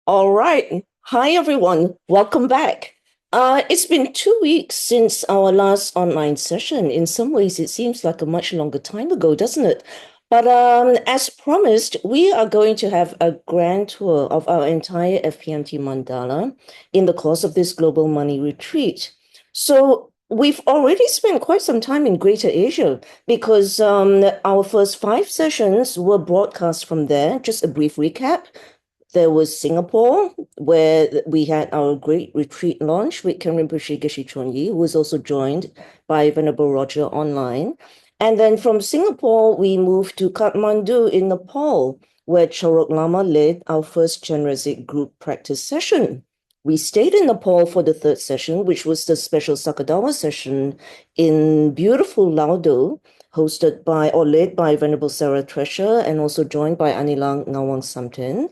All right. Hi, everyone. Welcome back. It's been 2 weeks since our last online session. In some ways, it seems like a much longer time ago, doesn't it? But as promised, we are going to have a grand tour of our entire FPMT mandala in the course of this Global Money Retreat. So we've already spent quite some time in Greater Asia because our first 5 sessions were broadcast from there. Just a brief recap. There was Singapore, where we had our great retreat launch with Chenrezig Geshe Chonyi, who was also joined by Venerable Roger online. And then from Singapore, we moved to Kathmandu in Nepal, where Chorok Lama led our first Chenrezig Group Practice session. We stayed in Nepal for the third session, which was the special Sakadawa session in beautiful Laudo, hosted by or led by Venerable Sarah Tresher and also joined by Anilang Ngawang Samten.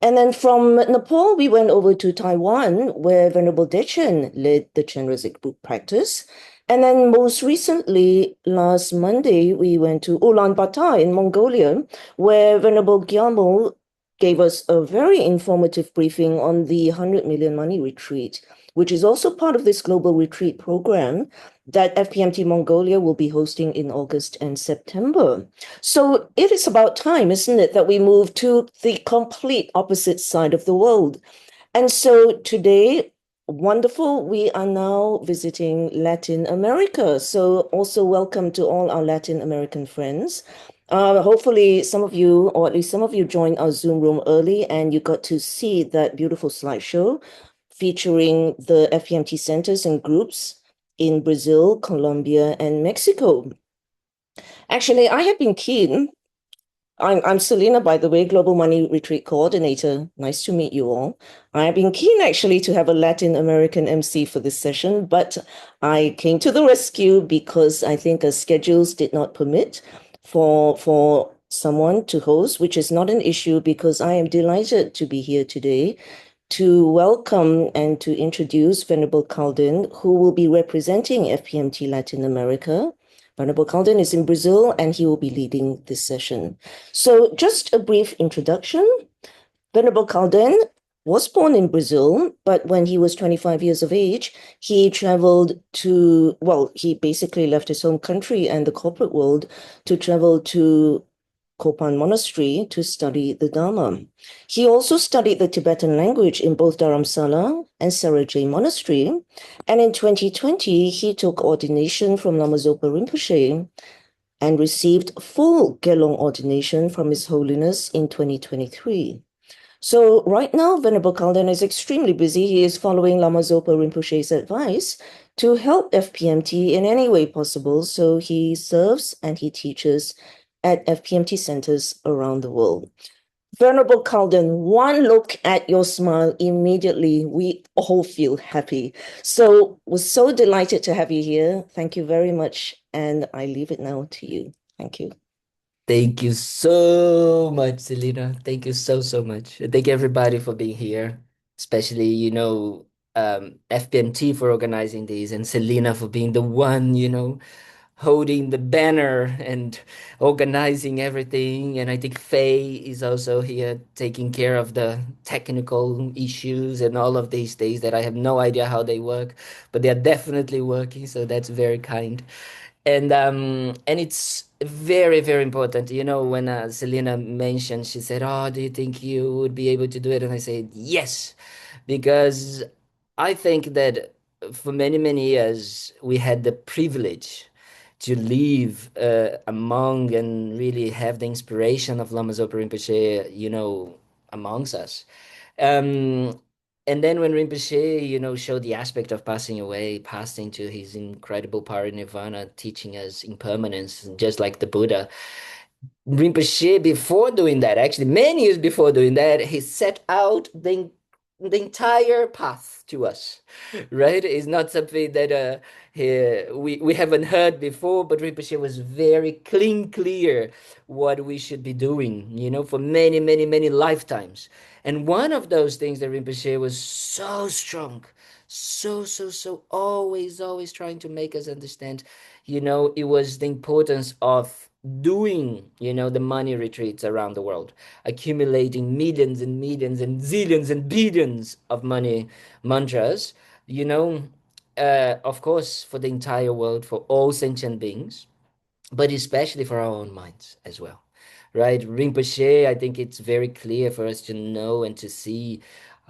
And then from Nepal, we went over to Taiwan, where Venerable Dechen led the Chenrezig Group Practice. And then most recently, last Monday, we went to Ulaanbaatar in Mongolia, where Venerable Gyalmo gave us a very informative briefing on the 100 Million Money Retreat, which is also part of this global retreat program that FPMT Mongolia will be hosting in August and September. So it is about time, isn't it, that we move to the complete opposite side of the world. And so today, wonderful, we are now visiting Latin America. So also welcome to all our Latin American friends. Hopefully some of you, or at least some of you, joined our Zoom room early and you got to see that beautiful slideshow featuring the FPMT centers and groups in Brazil, Colombia, and Mexico. Actually, I have been keen. I'm Selena, by the way, Global Money Retreat Coordinator. Nice to meet you all. I've been keen actually to have a Latin American MC for this session, but I came to the rescue because I think schedules did not permit for someone to host, which is not an issue because I am delighted to be here today to welcome and to introduce Venerable Kalden, who will be representing FPMT Latin America. Venerable Kalden is in Brazil and he will be leading this session. So just a brief introduction. Venerable Kalden was born in Brazil, but when he was 25 years of age, he traveled to, well, he basically left his home country and the corporate world to travel to Kopan Monastery to study the Dharma. He also studied the Tibetan language in both Dharamsala and Sarajay Monastery, and in 2020, he took ordination from Lama Zopa Rinpoche and received full Gelong ordination from His Holiness in 2023. So right now, Venerable Kalden is extremely busy. He is following Lama Zopa Rinpoche's advice to help FPMT in any way possible. So he serves and he teaches at FPMT centers around the world. Venerable Kalden, one look at your smile, immediately we all feel happy. So we're so delighted to have you here. Thank you very much. And I leave it now to you. Thank you. Thank you so much, Selena. Thank you so much. Thank you everybody for being here, especially, FPMT for organizing these and Selena for being the one, holding the banner and organizing everything. And I think Faye is also here taking care of the technical issues and all of these things that I have no idea how they work, but they are definitely working. So that's very kind. And it's very important. When Selena mentioned, she said, "Oh, do you think you would be able to do it?" And I said, "Yes," because I think that for many years we had the privilege to live among and really have the inspiration of Lama Zopa Rinpoche, amongst us. Um, and then when Rinpoche, showed the aspect of passing away, passed into his incredible parinirvana, teaching us impermanence, just like the Buddha. Rinpoche, before doing that, actually many years before doing that, he set out the entire path to us, right? It's not something that we haven't heard before, but Rinpoche was very clear what we should be doing, for many lifetimes. And one of those things that Rinpoche was so strong, so always trying to make us understand, it was the importance of doing, the money retreats around the world, accumulating millions and millions and zillions and billions of money mantras, you know, of course, for the entire world, for all sentient beings, but especially for our own minds as well. Right? Rinpoche, I think it's very clear for us to know and to see,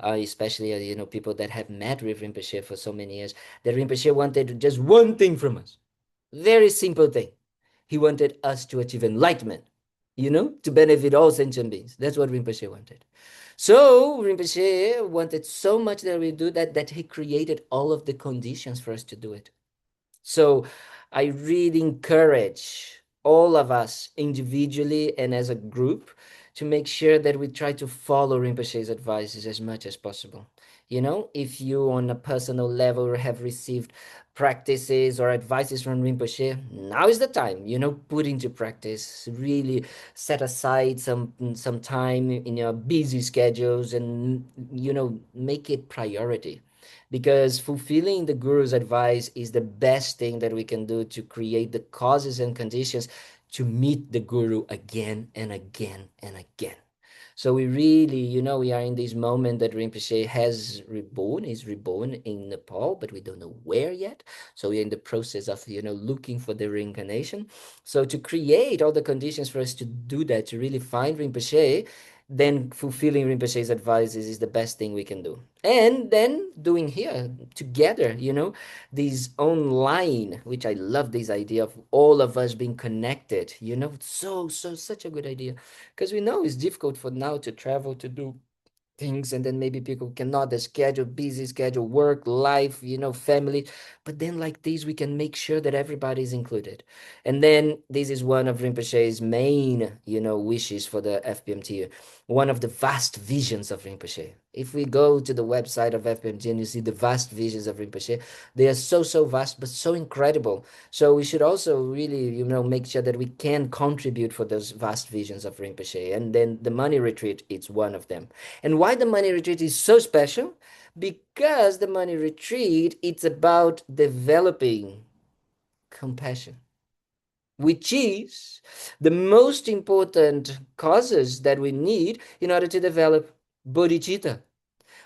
especially, people that have met with Rinpoche for so many years, that Rinpoche wanted just one thing from us. Very simple thing. He wanted us to achieve enlightenment, to benefit all sentient beings. That's what Rinpoche wanted. So Rinpoche wanted so much that we do that he created all of the conditions for us to do it. So I really encourage all of us individually and as a group to make sure that we try to follow Rinpoche's advices as much as possible. If you on a personal level have received practices or advices from Rinpoche, now is the time, put into practice. Really set aside some time in your busy schedules and, make it priority, because fulfilling the guru's advice is the best thing that we can do to create the causes and conditions to meet the guru again and again and again. So we really, we are in this moment that Rinpoche is reborn in Nepal, but we don't know where yet. So we're in the process of, looking for the reincarnation. So to create all the conditions for us to do that, to really find Rinpoche, then fulfilling Rinpoche's advices is the best thing we can do. And then doing here together, this online, which I love this idea of all of us being connected, such a good idea, because we know it's difficult for now to travel to do things, and then maybe people cannot, the schedule, busy schedule, work, life, family, but then like this we can make sure that everybody is included. And then this is one of Rinpoche's main, wishes for the FPMT, one of the vast visions of Rinpoche. If we go to the website of FPMT and you see the vast visions of Rinpoche, they are so vast but so incredible. So we should also really, make sure that we can contribute for those vast visions of Rinpoche. And then the money retreat, it's one of them. And why the money retreat is so special? Because the money retreat, it's about developing compassion, which is the most important causes that we need in order to develop bodhicitta,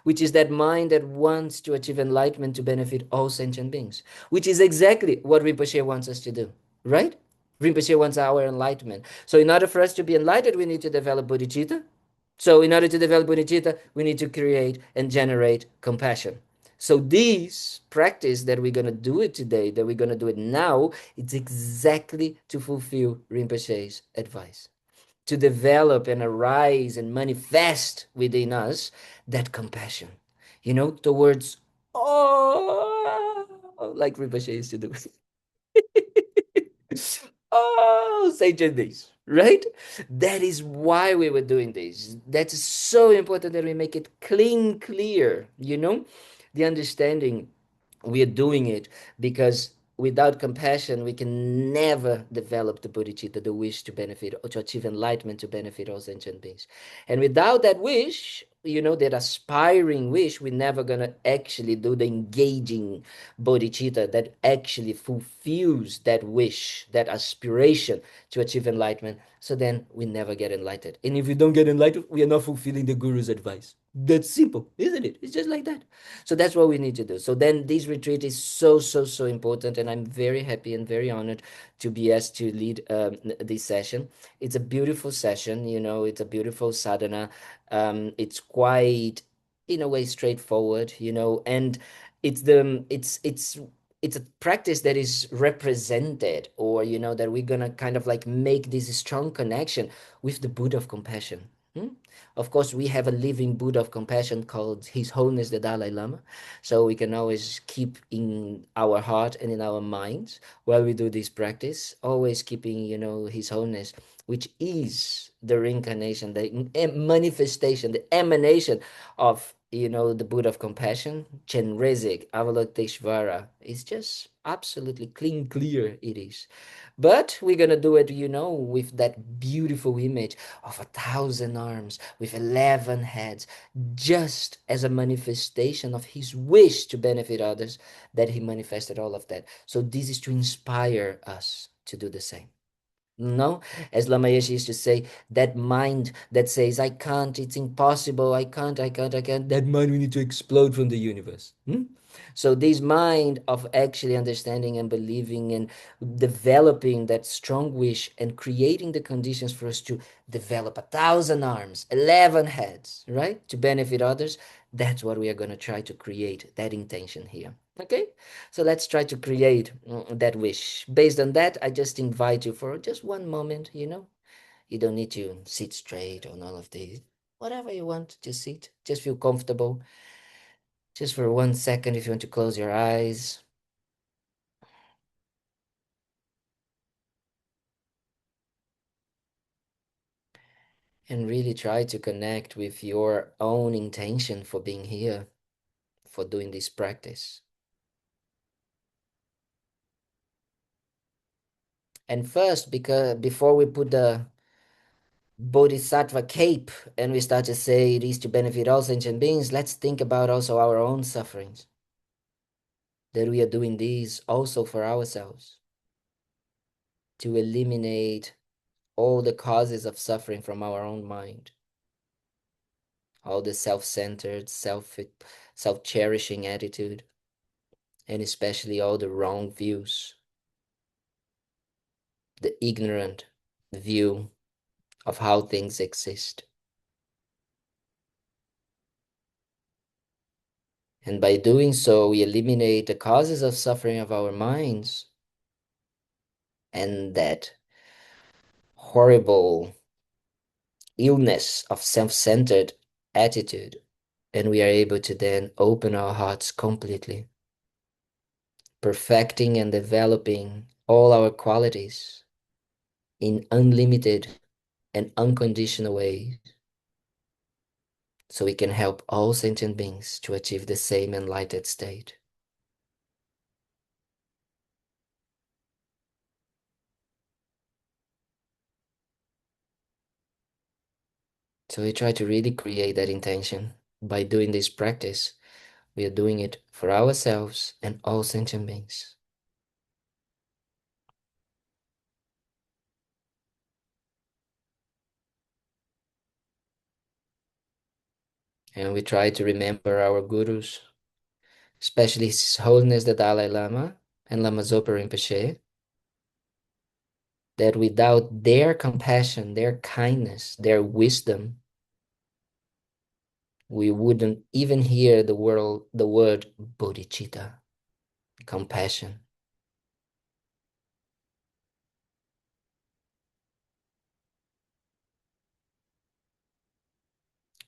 which is that mind that wants to achieve enlightenment to benefit all sentient beings, which is exactly what Rinpoche wants us to do, right? Rinpoche wants our enlightenment. So in order for us to be enlightened, we need to develop bodhicitta. So in order to develop bodhicitta, we need to create and generate compassion. So this practice that we're going to do it today, that we're going to do it now, it's exactly to fulfill Rinpoche's advice, to develop and arise and manifest within us that compassion, towards, like Rinpoche used to do. Oh, sacred days, right? That is why we were doing this. That's so important that we make it clear, the understanding. We are doing it because without compassion, we can never develop the bodhicitta, the wish to benefit or to achieve enlightenment to benefit all sentient beings. And without that wish, that aspiring wish, we're never going to actually do the engaging bodhicitta that actually fulfills that wish, that aspiration to achieve enlightenment. So then we never get enlightened. And if we don't get enlightened, we are not fulfilling the guru's advice. That's simple, isn't it? It's just like that. So that's what we need to do. So then this retreat is so important, and I'm very happy and very honored to be asked to lead this session. It's a beautiful session, it's a beautiful sadhana. It's quite, in a way, straightforward, and it's a practice that is represented, or that we're gonna kind of like make this strong connection with the Buddha of compassion. Of course, we have a living Buddha of compassion called His Holiness the Dalai Lama. So we can always keep in our heart and in our minds while we do this practice, always keeping, His Holiness, which is the reincarnation, the manifestation, the emanation of, the Buddha of compassion, Chenrezig Avalokiteshvara. It's just absolutely clear it is. But we're gonna do it, with that beautiful image of 1,000 arms, with 11 heads, just as a manifestation of his wish to benefit others, that he manifested all of that. So this is to inspire us to do the same. No, as Lamayeshi used to say, that mind that says, I can't, it's impossible, I can't, that mind we need to explode from the universe. Hmm? So this mind of actually understanding and believing and developing that strong wish and creating the conditions for us to develop 1,000 arms, 11 heads, right? To benefit others. That's what we are going to try to create, that intention here. Okay? So let's try to create that wish. Based on that, I just invite you for just one moment, you know. You don't need to sit straight on all of these. Whatever you want, just sit. Just feel comfortable. Just for 1 second, if you want to close your eyes. And really try to connect with your own intention for being here, for doing this practice. And first, because before we put the Bodhisattva cape and we start to say it is to benefit all sentient beings, let's think about also our own sufferings. That we are doing this also for ourselves, to eliminate all the causes of suffering from our own mind, all the self-centered, self-cherishing attitude, and especially all the wrong views, the ignorant view of how things exist. And by doing so, we eliminate the causes of suffering of our minds and that horrible illness of self-centered attitude. And we are able to then open our hearts completely, perfecting and developing all our qualities in unlimited and unconditional ways, so we can help all sentient beings to achieve the same enlightened state. So we try to really create that intention. By doing this practice, we are doing it for ourselves and all sentient beings. And we try to remember our gurus, especially His Holiness the Dalai Lama and Lama Zopa Rinpoche, that without their compassion, their kindness, their wisdom, we wouldn't even hear the word bodhicitta, compassion.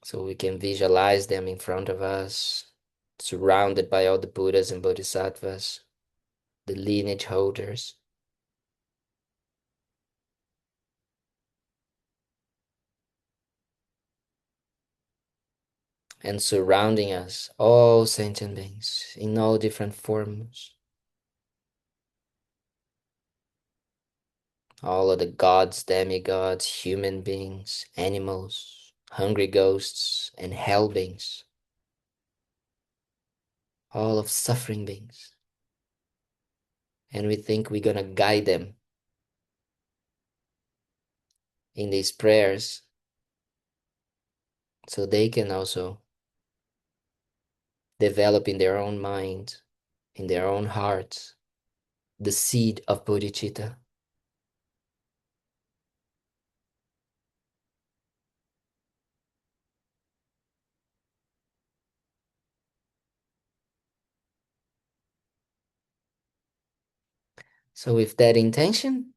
So we can visualize them in front of us, surrounded by all the Buddhas and Bodhisattvas, the lineage holders. And surrounding us, all sentient beings in all different forms. All of the gods, demigods, human beings, animals, hungry ghosts, and hell beings. All of suffering beings. And we think we're gonna guide them in these prayers so they can also develop in their own mind, in their own hearts, the seed of bodhicitta. So with that intention,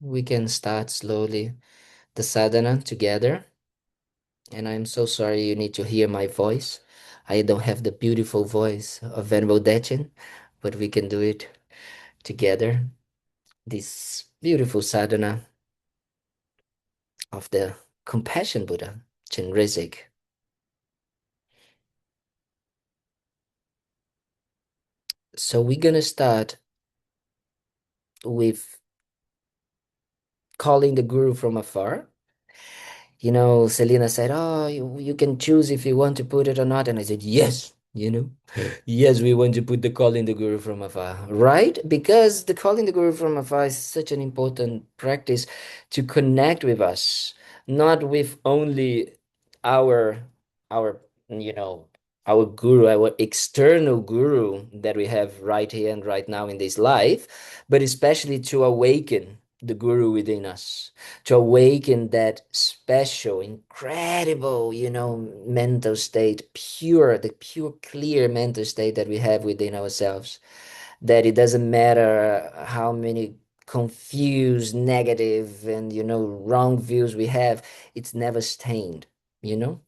we can start slowly the sadhana together. And I'm so sorry you need to hear my voice. I don't have the beautiful voice of Venerable Dechen, but we can do it together. This beautiful sadhana of the Compassion Buddha, Chenrezig. So we're gonna start with calling the guru from afar. You know, Selena said, "Oh, you can choose if you want to put it or not," and I said, "Yes." you know? Yes, we want to put the calling the guru from afar, right? Because the calling the guru from afar is such an important practice to connect with us, not with only our our you know our guru, our external guru that we have right here and right now in this life, but especially to awaken the guru within us, to awaken that special, incredible, mental state, the pure, clear mental state that we have within ourselves. That it doesn't matter how many confused, negative, and, wrong views we have, it's never stained, you know?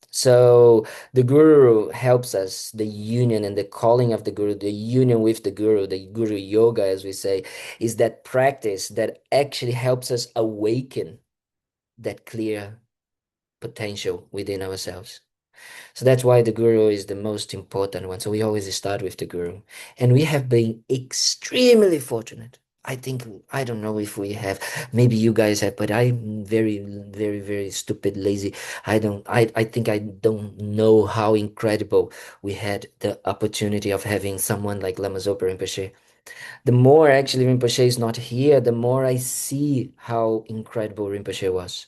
So the guru helps us, the union and the calling of the guru, the union with the guru yoga, as we say, is that practice that actually helps us awaken that clear potential within ourselves. So that's why the guru is the most important one. So we always start with the guru. And we have been extremely fortunate. I think, I don't know if we have, maybe you guys have, but I'm very, very, very stupid, lazy. I think I don't know how incredible we had the opportunity of having someone like Lama Zopa Rinpoche. The more actually Rinpoche is not here, the more I see how incredible Rinpoche was,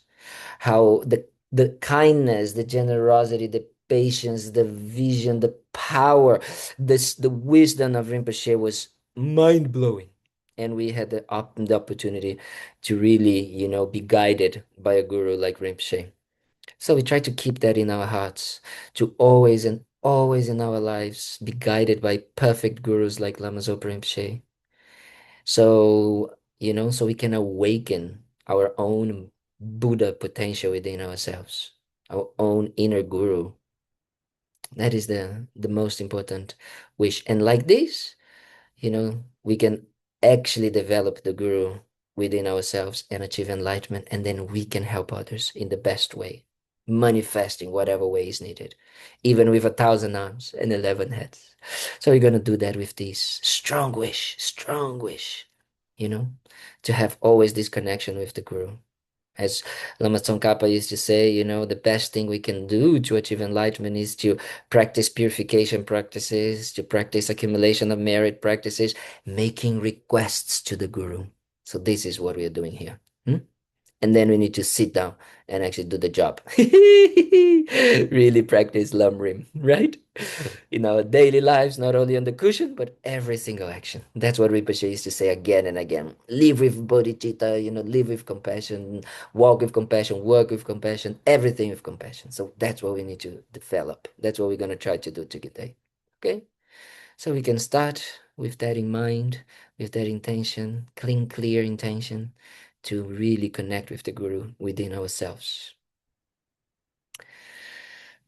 how the kindness, the generosity, the patience, the vision, the power, the wisdom of Rinpoche was mind blowing. And we had the opportunity to really, be guided by a guru like Rinpoche. So we try to keep that in our hearts, to always and always in our lives be guided by perfect gurus like Lama Zopa Rinpoche. So, so we can awaken our own Buddha potential within ourselves, our own inner guru. That is the most important wish. And like this, we can actually develop the guru within ourselves and achieve enlightenment, and then we can help others in the best way, manifesting whatever way is needed, even with 1,000 arms and 11 heads. So we're gonna do that with this strong wish, you know, to have always this connection with the guru. As Lama Tsongkhapa used to say, the best thing we can do to achieve enlightenment is to practice purification practices, to practice accumulation of merit practices, making requests to the Guru. So this is what we are doing here. And then we need to sit down and actually do the job. Really practice Lamrim, right? In our daily lives, not only on the cushion, but every single action. That's what Rinpoche used to say again and again. Live with bodhicitta, live with compassion, walk with compassion, work with compassion, everything with compassion. So that's what we need to develop. That's what we're going to try to do today. Okay? So we can start with that in mind, with that intention, clean, clear intention to really connect with the Guru within ourselves.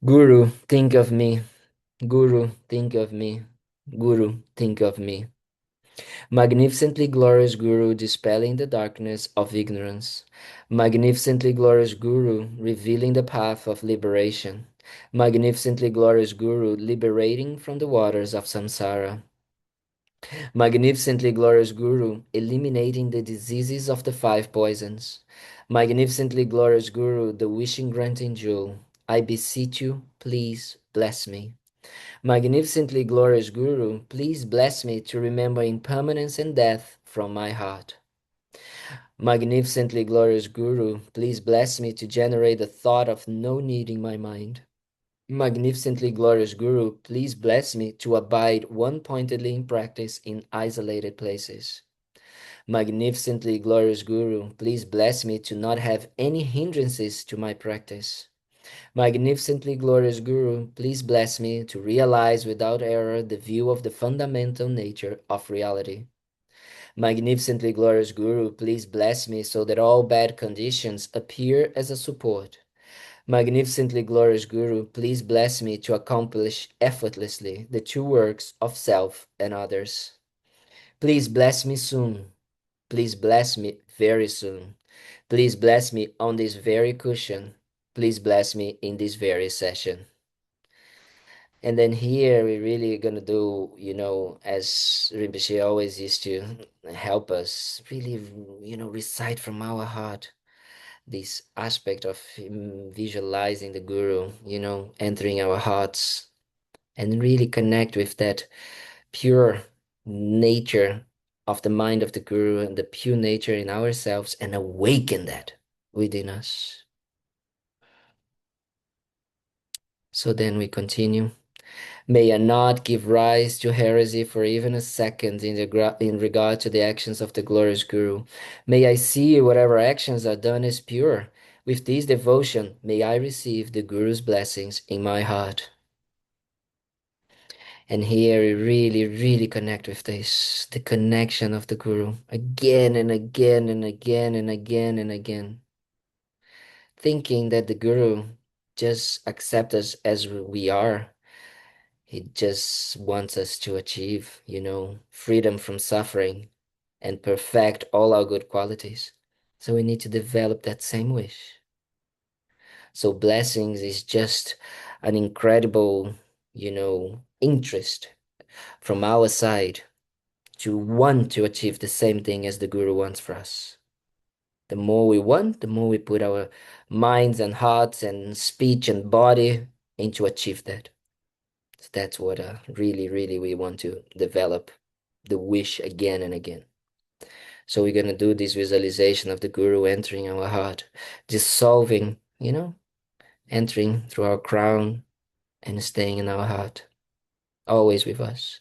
Guru, think of me. Guru, think of me. Guru, think of me. Magnificently glorious Guru, dispelling the darkness of ignorance. Magnificently glorious Guru, revealing the path of liberation. Magnificently glorious Guru, liberating from the waters of samsara. Magnificently glorious Guru, eliminating the diseases of the five poisons. Magnificently glorious Guru, the wishing granting jewel. I beseech you, please bless me. Magnificently glorious Guru, please bless me to remember impermanence and death from my heart. Magnificently glorious Guru, please bless me to generate the thought of no need in my mind. Magnificently glorious Guru, please bless me to abide one-pointedly in practice in isolated places. Magnificently glorious Guru, please bless me to not have any hindrances to my practice. Magnificently glorious Guru, please bless me to realize without error the view of the fundamental nature of reality. Magnificently glorious Guru, please bless me so that all bad conditions appear as a support. Magnificently glorious Guru, please bless me to accomplish effortlessly the two works of self and others. Please bless me soon. Please bless me very soon. Please bless me on this very cushion. Please bless me in this very session. And then here we're really gonna do, as Rinpoche always used to help us, really, recite from our heart this aspect of visualizing the Guru, entering our hearts, and really connect with that pure nature of the mind of the Guru and the pure nature in ourselves and awaken that within us. So then we continue. May I not give rise to heresy for even a second in regard to the actions of the glorious Guru. May I see whatever actions are done as pure. With this devotion, may I receive the Guru's blessings in my heart. And here we really, really connect with this, the connection of the Guru, again and again and again and again and again. Thinking that the Guru just accepts us as we are. He just wants us to achieve, freedom from suffering and perfect all our good qualities. So we need to develop that same wish. So blessings is just an incredible, interest from our side to want to achieve the same thing as the Guru wants for us. The more we want, the more we put our minds and hearts and speech and body into achieve that. So that's what really, really we want to develop the wish again and again. So we're going to do this visualization of the Guru entering our heart, dissolving, entering through our crown and staying in our heart, always with us.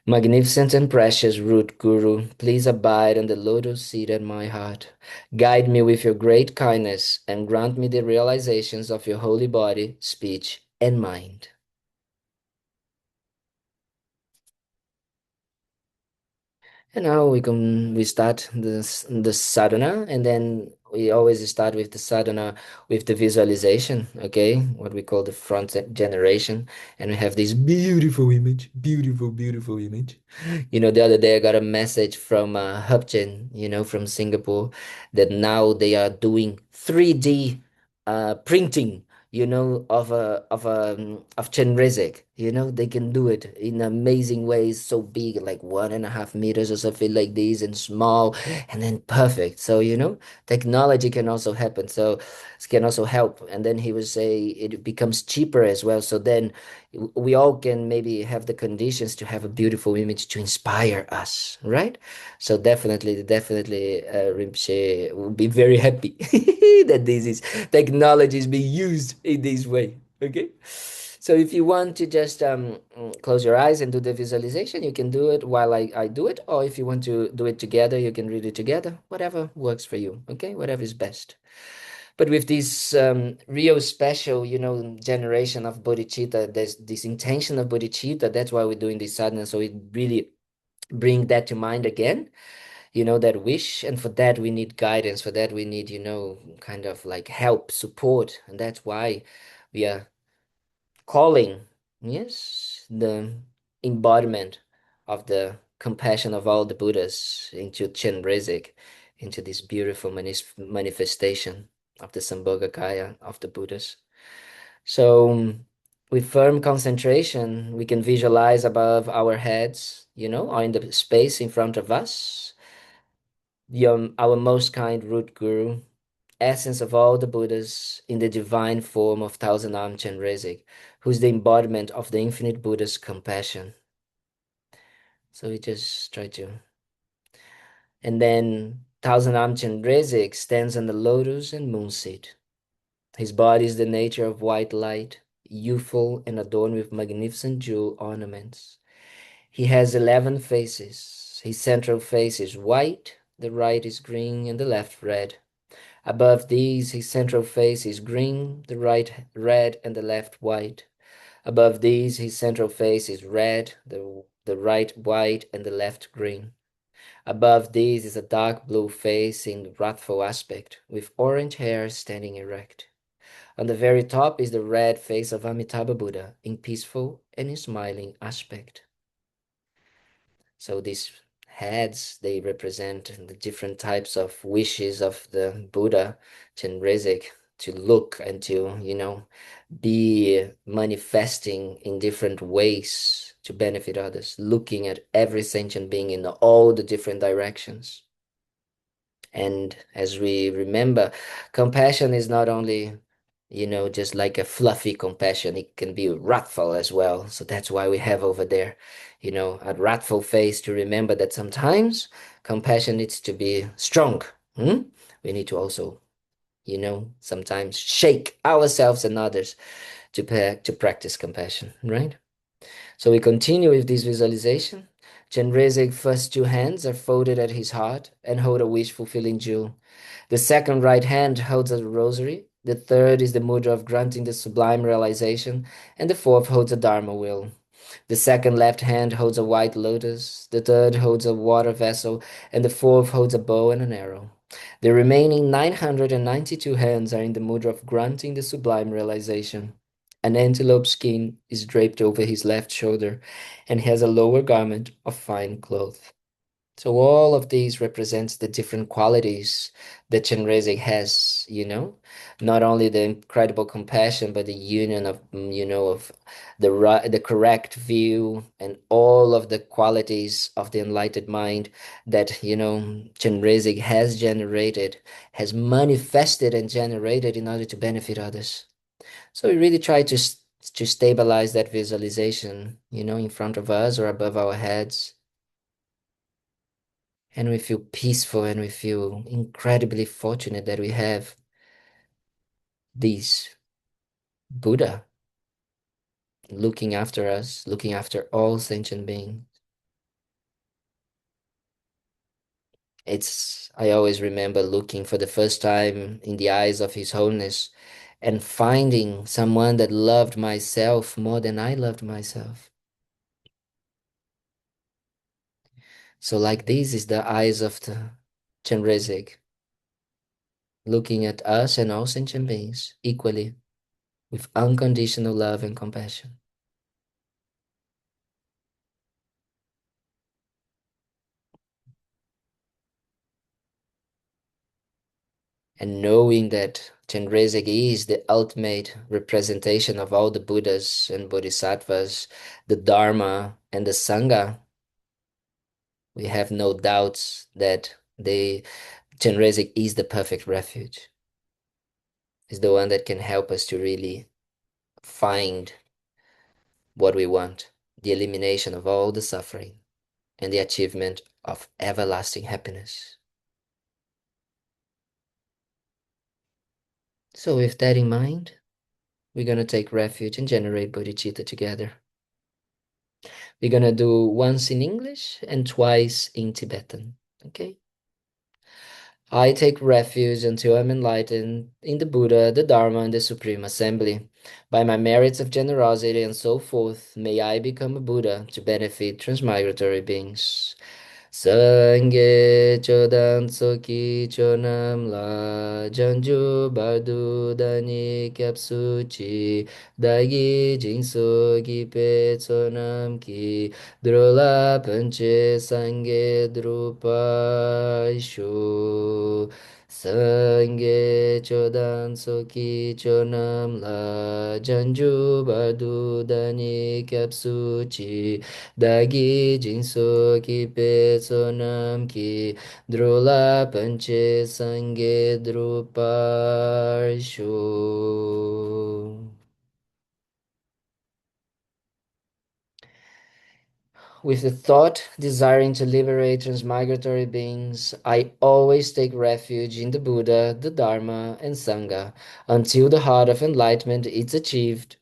Magnificent and precious root Guru, please abide on the lotus seat at my heart. Guide me with your great kindness and grant me the realizations of your holy body, speech, and mind. And now we start the sadhana, and then we always start with the sadhana with the visualization, okay? What we call the front generation. And we have this beautiful image, beautiful, beautiful image. The other day I got a message from Hubchen, from Singapore, that now they are doing 3D printing, of Chenrezig. They can do it in amazing ways, so big, like 1.5 meters or something like this, and small, and then perfect. So, technology can also happen. So it can also help. And then he would say it becomes cheaper as well. So then we all can maybe have the conditions to have a beautiful image to inspire us, right? So definitely, Rinpoche will be very happy that this is technology is being used in this way. Okay. So if you want to just close your eyes and do the visualization, you can do it while I do it. Or if you want to do it together, you can read it together. Whatever works for you. Okay. Whatever is best. But with this real special, generation of bodhicitta, there's this intention of bodhicitta. That's why we're doing this sadhana. So it really bring that to mind again, that wish. And for that, we need guidance. For that, we need, kind of like help, support. And that's why we are calling, yes, the embodiment of the compassion of all the Buddhas into Chenrezig, into this beautiful manifestation of the Sambhogakaya of the Buddhas. So with firm concentration, we can visualize above our heads, or in the space in front of us, our most kind root guru, essence of all the Buddhas in the divine form of Thousand Arm Chenrezig, who is the embodiment of the infinite Buddha's compassion. So we just try to. And then Thousand Arm Chenrezig stands on the lotus and moon seat. His body is the nature of white light, youthful and adorned with magnificent jewel ornaments. He has 11 faces. His central face is white, the right is green, and the left red. Above these, his central face is green, the right red, and the left white. Above these, his central face is red, the right white, and the left green. Above these is a dark blue face in wrathful aspect, with orange hair standing erect. On the very top is the red face of Amitabha Buddha in peaceful and in smiling aspect. So these heads, they represent the different types of wishes of the Buddha, Chenrezig, to look and to, be manifesting in different ways to benefit others, looking at every sentient being in all the different directions. And as we remember, compassion is not only just like a fluffy compassion. It can be wrathful as well. So that's why we have over there, a wrathful face to remember that sometimes compassion needs to be strong. Hmm? We need to also, sometimes shake ourselves and others to practice compassion, right? So we continue with this visualization. Chenrezig first two hands are folded at his heart and hold a wish-fulfilling jewel. The second right hand holds a rosary. The third is the mudra of granting the sublime realization, and the fourth holds a dharma wheel. The second left hand holds a white lotus, the third holds a water vessel, and the fourth holds a bow and an arrow. The remaining 992 hands are in the mudra of granting the sublime realization. An antelope skin is draped over his left shoulder, and he has a lower garment of fine cloth. So all of these represents the different qualities that Chenrezig has, not only the incredible compassion, but the union of, of the correct view and all of the qualities of the enlightened mind that, Chenrezig has generated, has manifested and generated in order to benefit others. So we really try to stabilize that visualization, in front of us or above our heads, and we feel peaceful and we feel incredibly fortunate that we have this Buddha looking after us, looking after all sentient beings. I always remember looking for the first time in the eyes of His Holiness and finding someone that loved myself more than I loved myself. So like this is the eyes of the Chenrezig, looking at us and all sentient beings equally with unconditional love and compassion. And knowing that Chenrezig is the ultimate representation of all the Buddhas and Bodhisattvas, the Dharma and the Sangha, we have no doubts that the Chenrezig is the perfect refuge, is the one that can help us to really find what we want, the elimination of all the suffering and the achievement of everlasting happiness. So with that in mind, we're going to take refuge and generate bodhicitta together. We're going to do once in English and twice in Tibetan. Okay? I take refuge until I'm enlightened in the Buddha, the Dharma, and the Supreme Assembly. By my merits of generosity and so forth, may I become a Buddha to benefit transmigratory beings. Sangye chodan soki chonam la janju bardu dani kyapsu chi dagi jinso gi pe chonam ki drola panche sangye drupa shu Sangye chodan soki chonam la janju bardu dani kyapsu chi Dagi jinso ki pe sonam ki drola panche sange druparsho. With the thought desiring to liberate transmigratory beings, I always take refuge in the Buddha, the Dharma, and Sangha until the heart of enlightenment is achieved.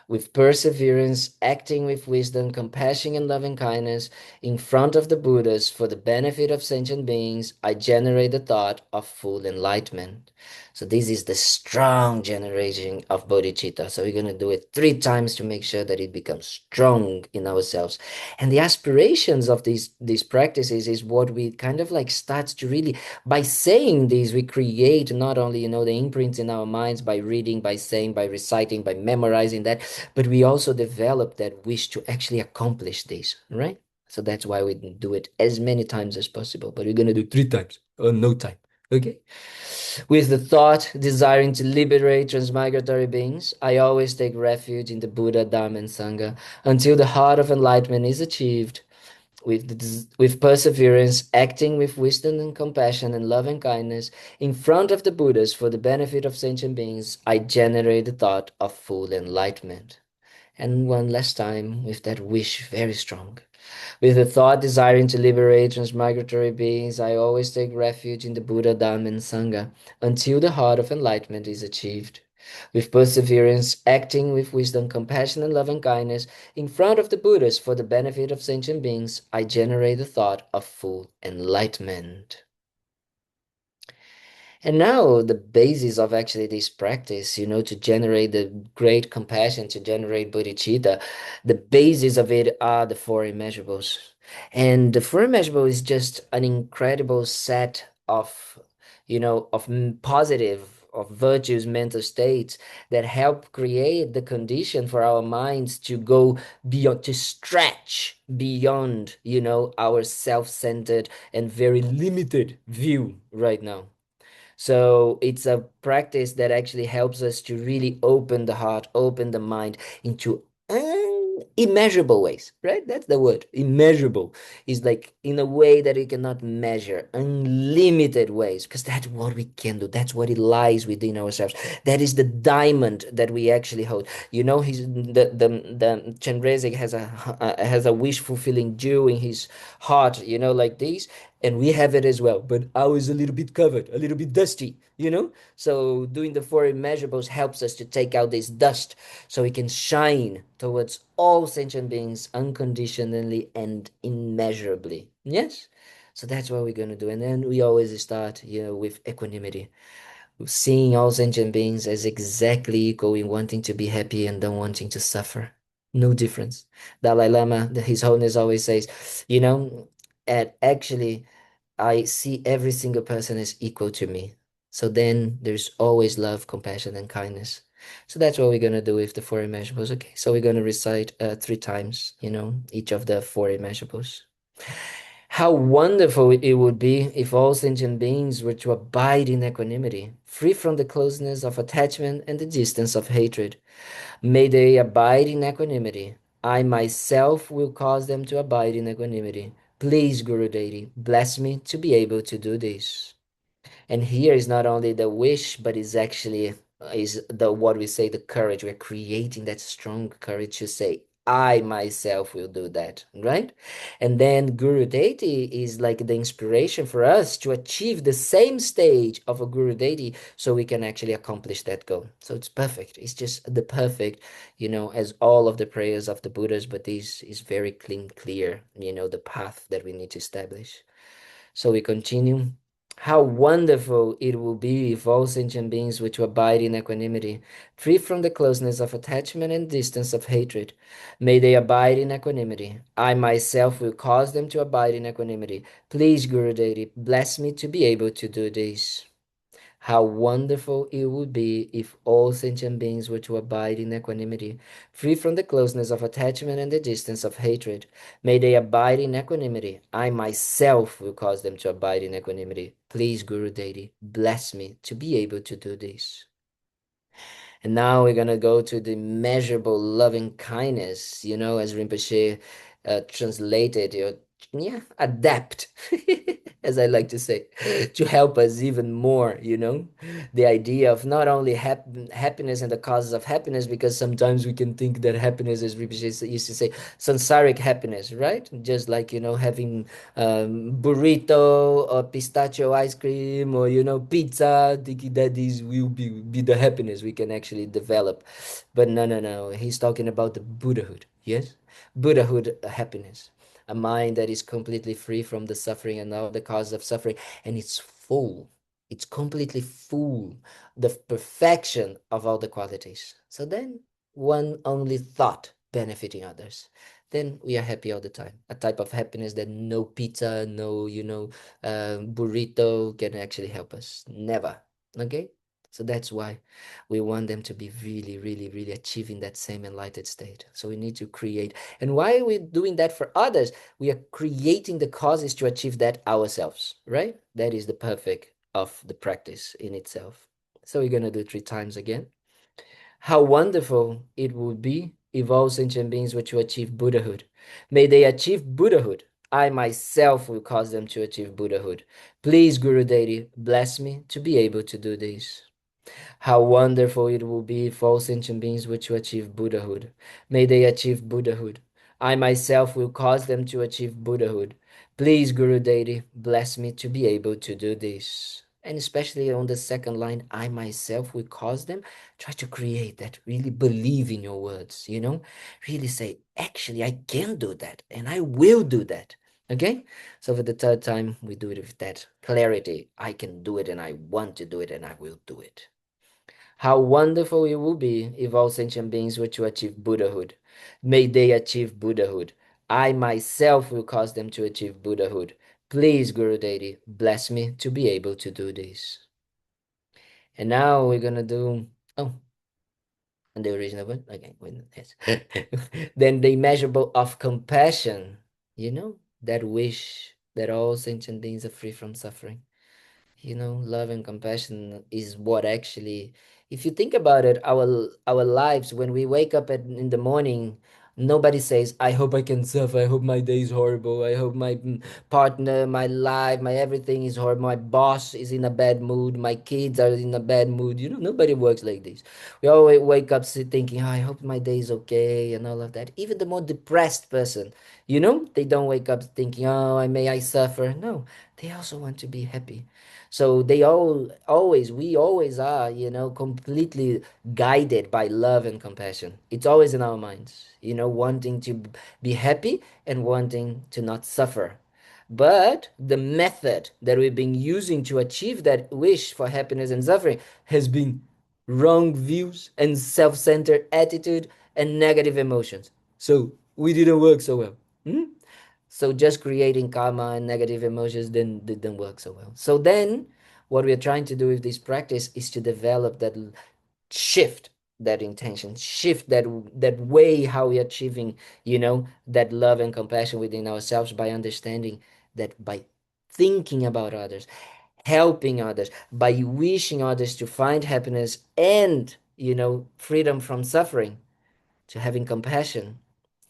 With perseverance, acting with wisdom, compassion, and loving kindness in front of the Buddhas for the benefit of sentient beings, I generate the thought of full enlightenment. So this is the strong generation of bodhicitta. So we're going to do it 3 times to make sure that it becomes strong in ourselves. And the aspirations of these practices is what we kind of like start to really, by saying these, we create not only, the imprints in our minds by reading, by saying, by reciting, by memorizing that, but we also develop that wish to actually accomplish this, right? So that's why we do it as many times as possible, but we're going to do 3 times or no time. Okay? With the thought desiring to liberate transmigratory beings, I always take refuge in the Buddha, Dharma, and Sangha until the heart of enlightenment is achieved. with perseverance, acting with wisdom and compassion and love and kindness in front of the Buddhas for the benefit of sentient beings, I generate the thought of full enlightenment. And one last time with that wish very strong. With the thought desiring to liberate transmigratory beings, I always take refuge in the Buddha, Dhamma, and Sangha until the heart of enlightenment is achieved. With perseverance, acting with wisdom, compassion, and love and kindness in front of the Buddhas for the benefit of sentient beings, I generate the thought of full enlightenment. And now the basis of actually this practice, to generate the great compassion, to generate bodhicitta, the basis of it are the four immeasurables. And the four immeasurables is just an incredible set of, positive, of virtues, mental states that help create the condition for our minds to go beyond, to stretch beyond, our self-centered and very limited view right now. So it's a practice that actually helps us to really open the heart, open the mind into immeasurable ways, right? That's the word. Immeasurable is like in a way that we cannot measure, unlimited ways, because that's what we can do. That's what it lies within ourselves. That is the diamond that we actually hold. The Chenrezig has a wish fulfilling jewel in his heart, like this, and we have it as well, but ours is a little bit covered, a little bit dusty, so doing the four immeasurables helps us to take out this dust so we can shine towards all sentient beings unconditionally and immeasurably. Yes, so that's what we're going to do. And then we always start, with equanimity, seeing all sentient beings as exactly equal in wanting to be happy and don't wanting to suffer. No difference. Dalai Lama, His Holiness, always says, and actually I see every single person as equal to me. So then there's always love, compassion, and kindness. So that's what we're going to do with the four immeasurables. Okay, so we're going to recite 3 times, each of the four immeasurables. How wonderful it would be if all sentient beings were to abide in equanimity, free from the closeness of attachment and the distance of hatred. May they abide in equanimity. I myself will cause them to abide in equanimity. Please, Guru Deity, bless me to be able to do this. And here is not only the wish, but is actually is the what we say the courage. We're creating that strong courage to say, I myself will do that, right? And then Guru Deity is like the inspiration for us to achieve the same stage of a Guru Deity so we can actually accomplish that goal. So it's perfect. It's just the perfect, as all of the prayers of the Buddhas, but this is very clear, the path that we need to establish. So we continue. How wonderful it will be if all sentient beings were to abide in equanimity, free from the closeness of attachment and distance of hatred. May they abide in equanimity. I myself will cause them to abide in equanimity. Please, Guru Deity, bless me to be able to do this. How wonderful it would be if all sentient beings were to abide in equanimity, free from the closeness of attachment and the distance of hatred. May they abide in equanimity. I myself will cause them to abide in equanimity. Please, Guru Deity, bless me to be able to do this. And now we're going to go to the measurable loving kindness, as Rinpoche translated, adapt, as I like to say, to help us even more, the idea of not only happiness and the causes of happiness, because sometimes we can think that happiness, as Rinpoche used to say, samsaric happiness, right? Just like, having burrito or pistachio ice cream or, pizza, thinking that these will be the happiness we can actually develop. But no, no, no. He's talking about the Buddhahood, yes? Buddhahood happiness, a mind that is completely free from the suffering and all the causes of suffering, and it's full. It's completely full, the perfection of all the qualities. So then one only thought benefiting others. Then we are happy all the time. A type of happiness that no pizza, no, burrito can actually help us. Never. Okay? So that's why we want them to be really, really, really achieving that same enlightened state. So we need to create. And why are we doing that for others? We are creating the causes to achieve that ourselves, right? That is the perfect of the practice in itself. So we're going to do 3 times again. How wonderful it would be if all sentient beings were to achieve Buddhahood. May they achieve Buddhahood. I myself will cause them to achieve Buddhahood. Please, Guru Deity, bless me to be able to do this. How wonderful it will be if all sentient beings were to achieve Buddhahood. May they achieve Buddhahood. I myself will cause them to achieve Buddhahood. Please, Guru Deity, bless me to be able to do this. And especially on the second line, I myself will cause them. Try to create that. Really believe in your words, Really say, actually, I can do that and I will do that. Okay? So for the third time, we do it with that clarity. I can do it and I want to do it and I will do it. How wonderful it would be if all sentient beings were to achieve Buddhahood. May they achieve Buddhahood. I myself will cause them to achieve Buddhahood. Please, Guru Deity, bless me to be able to do this. And now we're gonna do, oh, and the original one? Okay, wait, yes. Then the immeasurable of compassion, that wish that all sentient beings are free from suffering. Love and compassion is what actually, if you think about it, our lives, when we wake up in the morning, nobody says, I hope I can suffer, I hope my day is horrible, I hope my partner, my life, my everything is horrible, my boss is in a bad mood, my kids are in a bad mood. Nobody works like this. We always wake up thinking, oh, I hope my day is okay and all of that. Even the more depressed person, they don't wake up thinking, oh, I suffer. No, they also want to be happy. So we always are, completely guided by love and compassion. It's always in our minds, wanting to be happy and wanting to not suffer. But the method that we've been using to achieve that wish for happiness and suffering has been wrong views and self-centered attitude and negative emotions. So we didn't work so well. Hmm? So just creating karma and negative emotions didn't work so well. So then what we're trying to do with this practice is to develop that shift, that intention, shift that way how we're achieving, that love and compassion within ourselves by understanding that by thinking about others, helping others, by wishing others to find happiness and, freedom from suffering, to having compassion,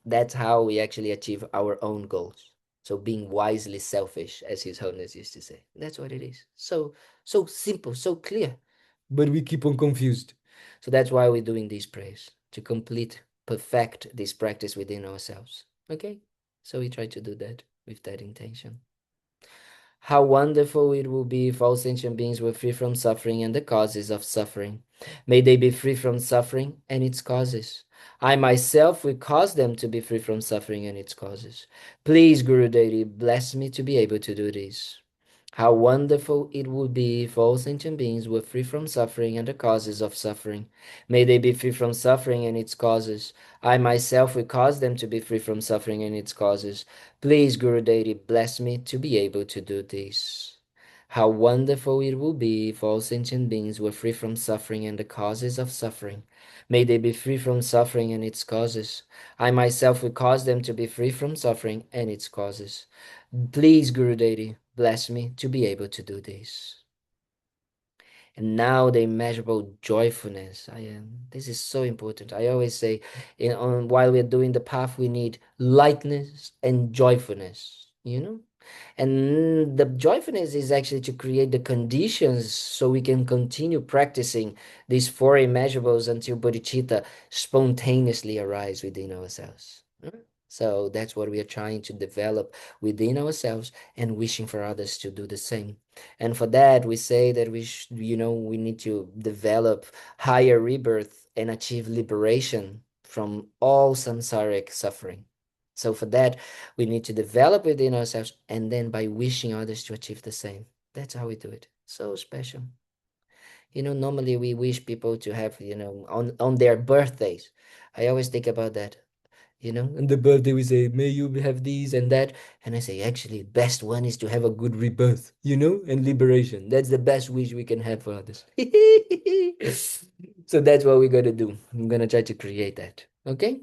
that's how we actually achieve our own goals. So being wisely selfish, as His Holiness used to say. That's what it is. So simple, so clear. But we keep on confused. So that's why we're doing these prayers, to perfect this practice within ourselves. Okay? So we try to do that with that intention. How wonderful it will be if all sentient beings were free from suffering and the causes of suffering. May they be free from suffering and its causes. I myself will cause them to be free from suffering and its causes. Please, Guru Deity, bless me to be able to do this. How wonderful it would be if all sentient beings were free from suffering and the causes of suffering. May they be free from suffering and its causes. I myself will cause them to be free from suffering and its causes. Please, Guru Deity, bless me to be able to do this. How wonderful it will be if all sentient beings were free from suffering and the causes of suffering. May they be free from suffering and its causes. I myself will cause them to be free from suffering and its causes. Please, Guru Deity, bless me to be able to do this. And now the immeasurable joyfulness. This is so important. I always say, while we're doing the path, we need lightness and joyfulness, And the joyfulness is actually to create the conditions so we can continue practicing these four immeasurables until bodhicitta spontaneously arise within ourselves. So that's what we are trying to develop within ourselves and wishing for others to do the same. And for that, we say that we need to develop higher rebirth and achieve liberation from all samsaric suffering. So for that, we need to develop within ourselves and then by wishing others to achieve the same. That's how we do it. So special. Normally we wish people to have, on their birthdays. I always think about that. On the birthday we say, may you have these and that. And I say, actually, best one is to have a good rebirth, and liberation. That's the best wish we can have for others. So that's what we're going to do. I'm going to try to create that. Okay?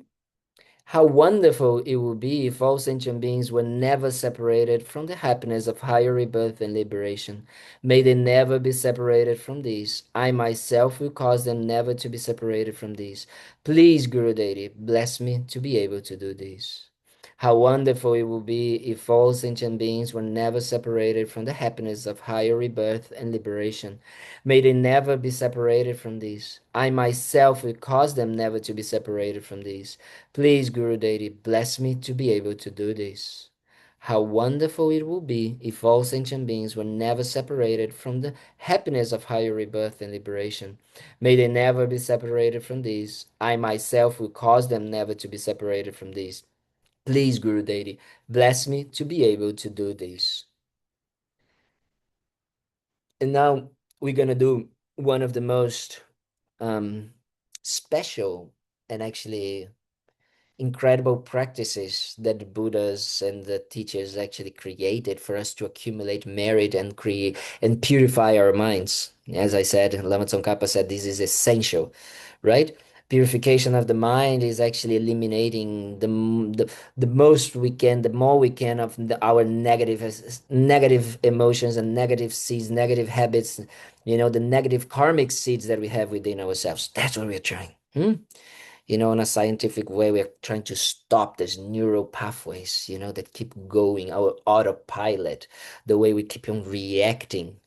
How wonderful it would be if all sentient beings were never separated from the happiness of higher rebirth and liberation. May they never be separated from these. I myself will cause them never to be separated from these. Please, Guru Deity, bless me to be able to do this. How wonderful it would be if all sentient beings were never separated from the happiness of higher rebirth and liberation. May they never be separated from these. I myself will cause them never to be separated from these. Please, Guru Deity, bless me to be able to do this. How wonderful it will be if all sentient beings were never separated from the happiness of higher rebirth and liberation. May they never be separated from these. I myself will cause them never to be separated from these. Please, Guru Deity, bless me to be able to do this. And now we're going to do one of the most um, special and actually incredible practices that the Buddhas and the teachers actually created for us to accumulate merit and create and purify our minds. As I said, Lama Tsongkhapa said this is essential, right? Purification of the mind is actually eliminating the most we can, the more we can of our negative emotions and negative seeds, negative habits, the negative karmic seeds that we have within ourselves. That's what we're trying. In a scientific way, we're trying to stop these neural pathways, that keep going, our autopilot, the way we keep on reacting.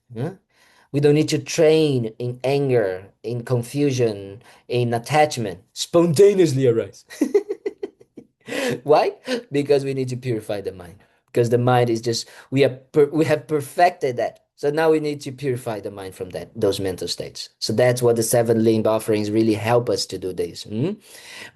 We don't need to train in anger, in confusion, in attachment, spontaneously arise. Why? Because we need to purify the mind. Because the mind is just we have perfected that. So now we need to purify the mind from those mental states. So that's what the seven limb offerings really help us to do this.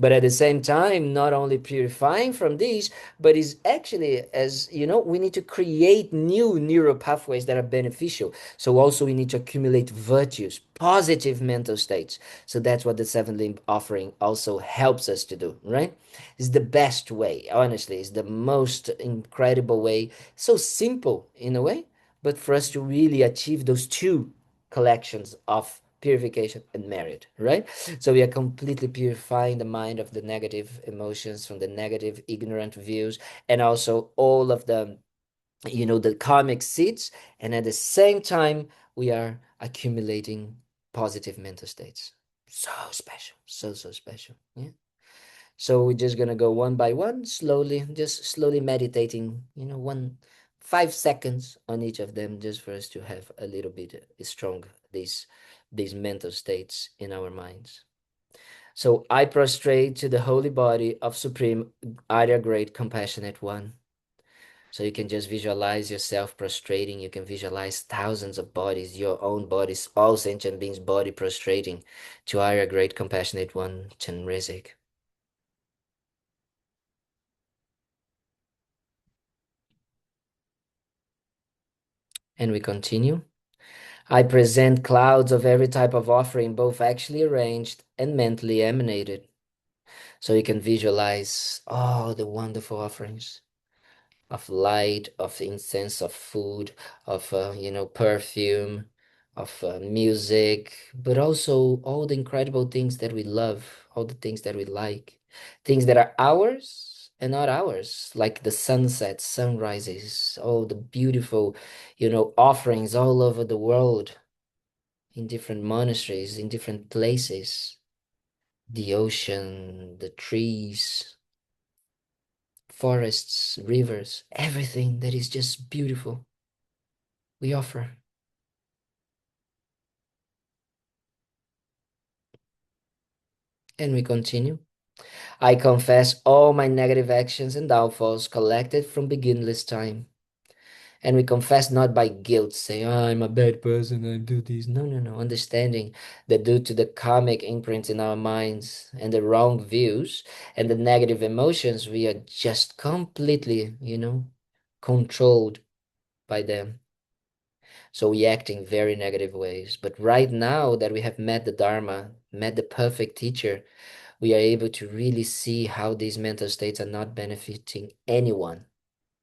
But at the same time, not only purifying from these, but is actually, as you know, we need to create new neural pathways that are beneficial. So also we need to accumulate virtues, positive mental states. So that's what the seven limb offering also helps us to do, right? It's the best way, honestly. It's the most incredible way. So simple in a way, but for us to really achieve those two collections of purification and merit, right? So we are completely purifying the mind of the negative emotions, from the negative ignorant views, and also all of the karmic seeds. And at the same time, we are accumulating positive mental states. So special, so special. Yeah. So we're just gonna go one by one, slowly, just slowly meditating, 5 seconds on each of them, just for us to have a little bit strong these mental states in our minds. So I prostrate to the holy body of Supreme Arya Great Compassionate One. So you can just visualize yourself prostrating. You can visualize thousands of bodies, your own bodies, all sentient beings' body prostrating to Arya Great Compassionate One, Chenrezig. And we continue. I present clouds of every type of offering, both actually arranged and mentally emanated. So you can visualize all the wonderful offerings of light, of incense, of food, of perfume, of music, but also all the incredible things that we love, all the things that we like, things that are ours and not ours, like the sunsets, sunrises, all the beautiful, offerings all over the world, in different monasteries, in different places, the ocean, the trees, forests, rivers, everything that is just beautiful, we offer. And we continue. I confess all my negative actions and downfalls collected from beginless time. And we confess not by guilt, saying, oh, I'm a bad person, I do this. No, no, no. Understanding that due to the karmic imprints in our minds and the wrong views and the negative emotions, we are just completely, controlled by them. So we act in very negative ways. But right now that we have met the Dharma, met the perfect teacher, we are able to really see how these mental states are not benefiting anyone.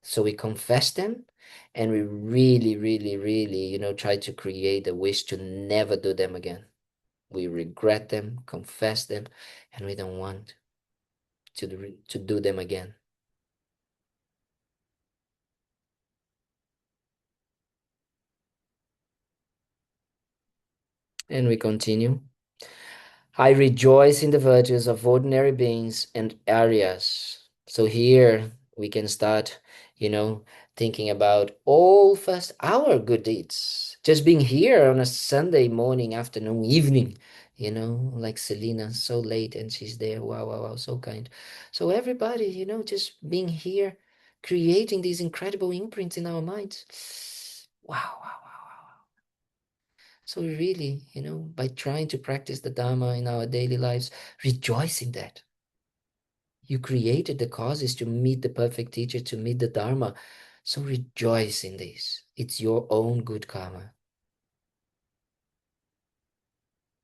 So we confess them and we really, really, really, try to create a wish to never do them again. We regret them, confess them, and we don't want to do them again. And we continue. I rejoice in the virtues of ordinary beings and Aryas. So here we can start, you know, thinking about all first our good deeds. Just being here on a Sunday morning, afternoon, evening, like Selena, so late and she's there. Wow, wow, wow, so kind. So everybody, just being here, creating these incredible imprints in our minds. Wow, wow, wow, wow. So we really, by trying to practice the Dharma in our daily lives, rejoice in that. You created the causes to meet the perfect teacher, to meet the Dharma. So rejoice in this. It's your own good karma.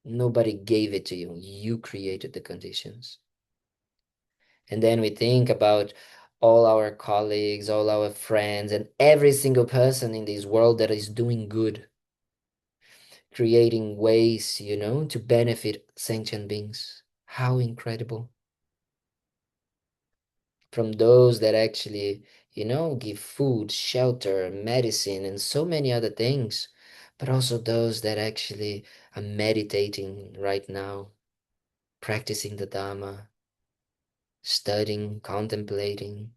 Nobody gave it to you. You created the conditions. And then we think about all our colleagues, all our friends, and every single person in this world that is doing good, creating ways, to benefit sentient beings. How incredible. From those that actually, give food, shelter, medicine, and so many other things, but also those that actually are meditating right now, practicing the Dharma, studying, contemplating,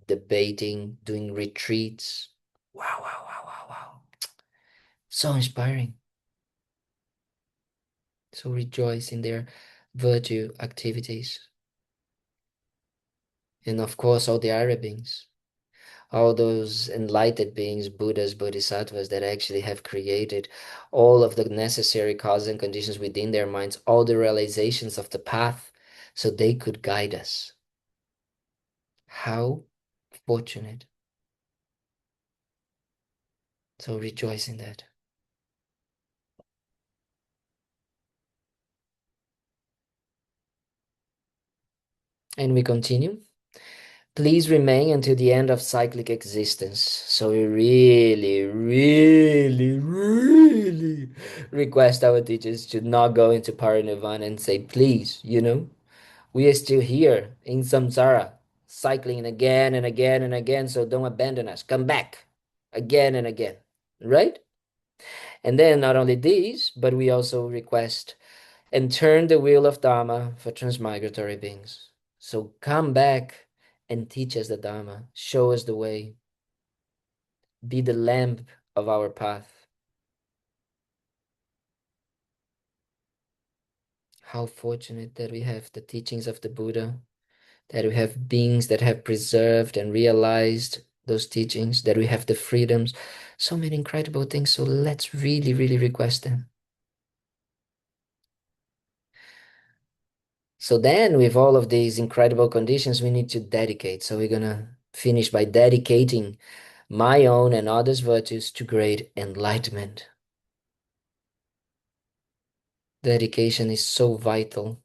debating, doing retreats. Wow, wow, wow, wow, wow. So inspiring. So rejoice in their virtue activities. And of course, all the Arabings, all those enlightened beings, Buddhas, Bodhisattvas, that actually have created all of the necessary causes and conditions within their minds, all the realizations of the path, so they could guide us. How fortunate. So rejoice in that. And we continue. Please remain until the end of cyclic existence. So we really, really, really request our teachers to not go into parinirvana and say, please, we are still here in samsara, cycling again and again and again, so don't abandon us. Come back again and again, right? And then not only these, but we also request and turn the wheel of Dharma for transmigratory beings. So come back and teach us the Dharma, show us the way, be the lamp of our path. How fortunate that we have the teachings of the Buddha, that we have beings that have preserved and realized those teachings, that we have the freedoms, so many incredible things. So let's really, really request them. So then with all of these incredible conditions, we need to dedicate. So we're gonna finish by dedicating my own and others' virtues to great enlightenment. Dedication is so vital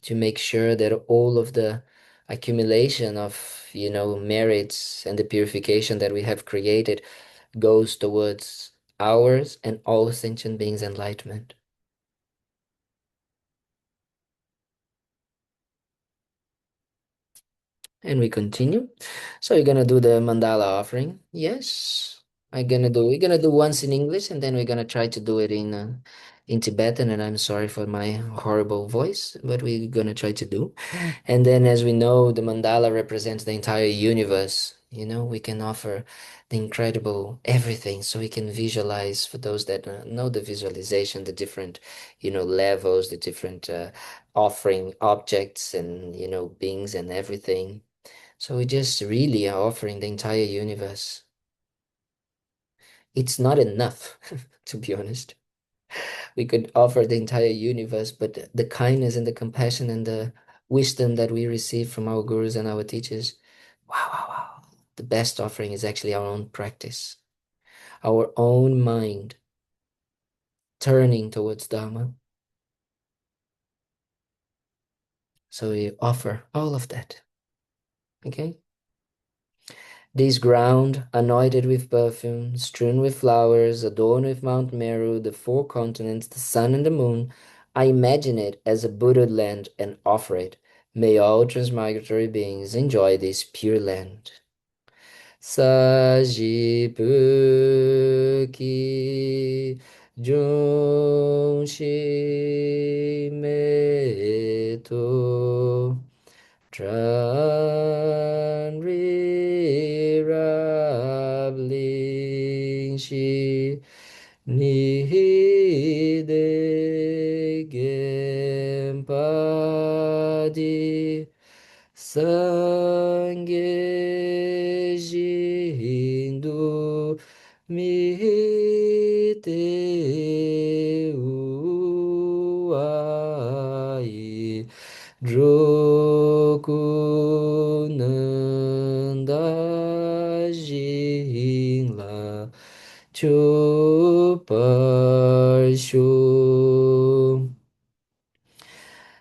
to make sure that all of the accumulation of, merits and the purification that we have created goes towards ours and all sentient beings' enlightenment. And we continue. So we're gonna do the mandala offering. Yes, we're gonna do once in English and then we're gonna try to do it in Tibetan. And I'm sorry for my horrible voice, but we're gonna try to do. And then, as we know, the mandala represents the entire universe. We can offer the incredible everything, so we can visualize for those that know the visualization, the different, levels, the different offering objects and, beings and everything. So we just really are offering the entire universe. It's not enough, to be honest. We could offer the entire universe, but the kindness and the compassion and the wisdom that we receive from our gurus and our teachers, wow, wow, wow. The best offering is actually our own practice, our own mind turning towards Dharma. So we offer all of that. Okay? This ground, anointed with perfume, strewn with flowers, adorned with Mount Meru, the four continents, the sun and the moon, I imagine it as a Buddha land and offer it. May all transmigratory beings enjoy this pure land. Sajipuki Junshi Meto Tranri Sangue Jindo Miteu Ai Drokunanda Jinla Choparsho.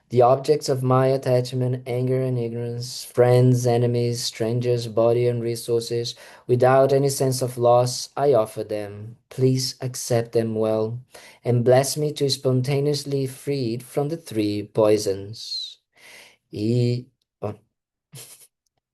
The objects of my attachment, anger and ignorance, friends, enemies, strangers, body and resources, without any sense of loss, I offer them. Please accept them well, and bless me to spontaneously freed from the three poisons. E. Oh,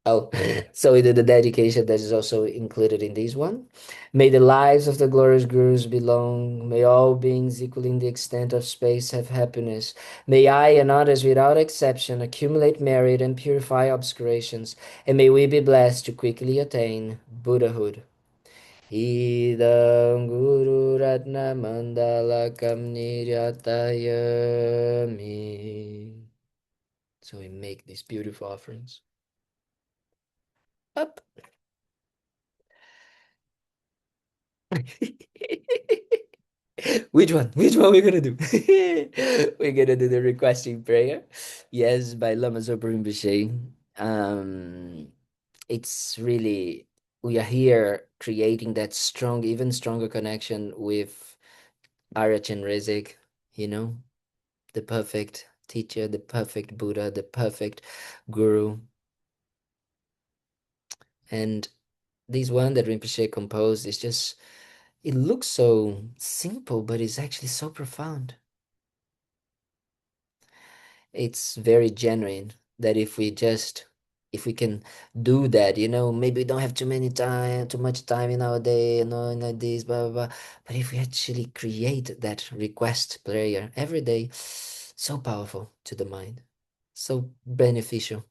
oh, so we do the dedication that is also included in this one. May the lives of the glorious gurus belong. May all beings equally in the extent of space have happiness. May I and others without exception accumulate merit and purify obscurations. And may we be blessed to quickly attain Buddhahood. Idam Guru Ratna Mandala Niryatayami. So we make these beautiful offerings. Up. Which one? Which one we're gonna do? We're gonna do the requesting prayer. Yes, by Lama Zopa Rinpoche. It's really we are here creating that strong, even stronger connection with Arya Chenrezig, you know, the perfect teacher, the perfect Buddha, the perfect guru. And this one that Rinpoche composed is just it looks so simple, but it's actually so profound. It's very genuine that if we can do that, maybe we don't have too much time in our day, like this, blah, blah, blah. But if we actually create that request prayer every day, so powerful to the mind, so beneficial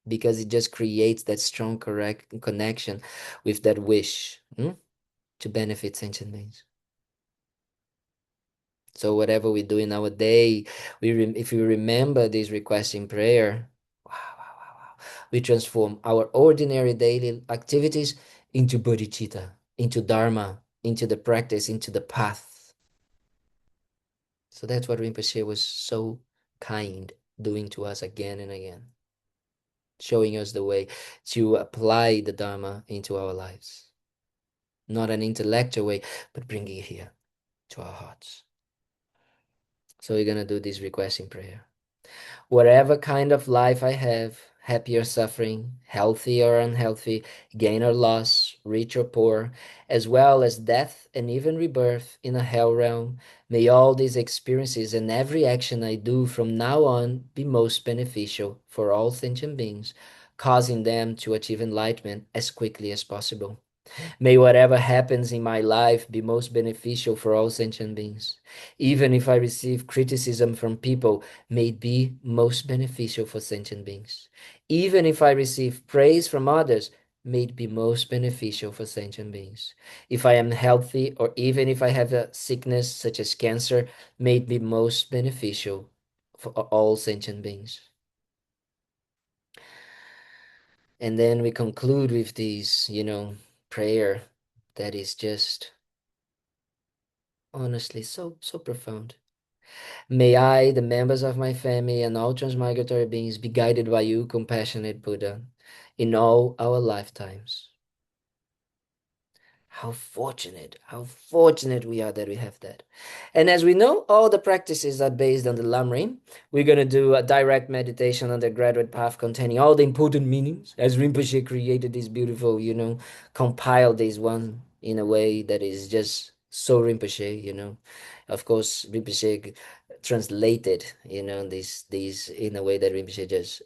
because it just creates that strong correct connection with that wish to benefit sentient beings. So whatever we do in our day, if we remember this request in prayer, wow, wow, wow, wow, we transform our ordinary daily activities into bodhicitta, into dharma, into the practice, into the path. So that's what Rinpoche was so kind doing to us again and again, showing us the way to apply the dharma into our lives. Not an intellectual way, but bringing it here to our hearts. So we're going to do this request in prayer. Whatever kind of life I have, happy or suffering, healthy or unhealthy, gain or loss, rich or poor, as well as death and even rebirth in a hell realm, may all these experiences and every action I do from now on be most beneficial for all sentient beings, causing them to achieve enlightenment as quickly as possible. May whatever happens in my life be most beneficial for all sentient beings. Even if I receive criticism from people, may it be most beneficial for sentient beings. Even if I receive praise from others, may it be most beneficial for sentient beings. If I am healthy, or even if I have a sickness such as cancer, may it be most beneficial for all sentient beings. And then we conclude with this, prayer that is just honestly so profound. May I, the members of my family, and all transmigratory beings be guided by you, compassionate Buddha, in all our lifetimes. How fortunate we are that we have that. And as we know, all the practices are based on the Lamrim. We're going to do a direct meditation on the graduate path containing all the important meanings, as Rinpoche created this beautiful, compiled this one in a way that is just so Rinpoche. Of course, Rinpoche translated, this in a way that Rinpoche just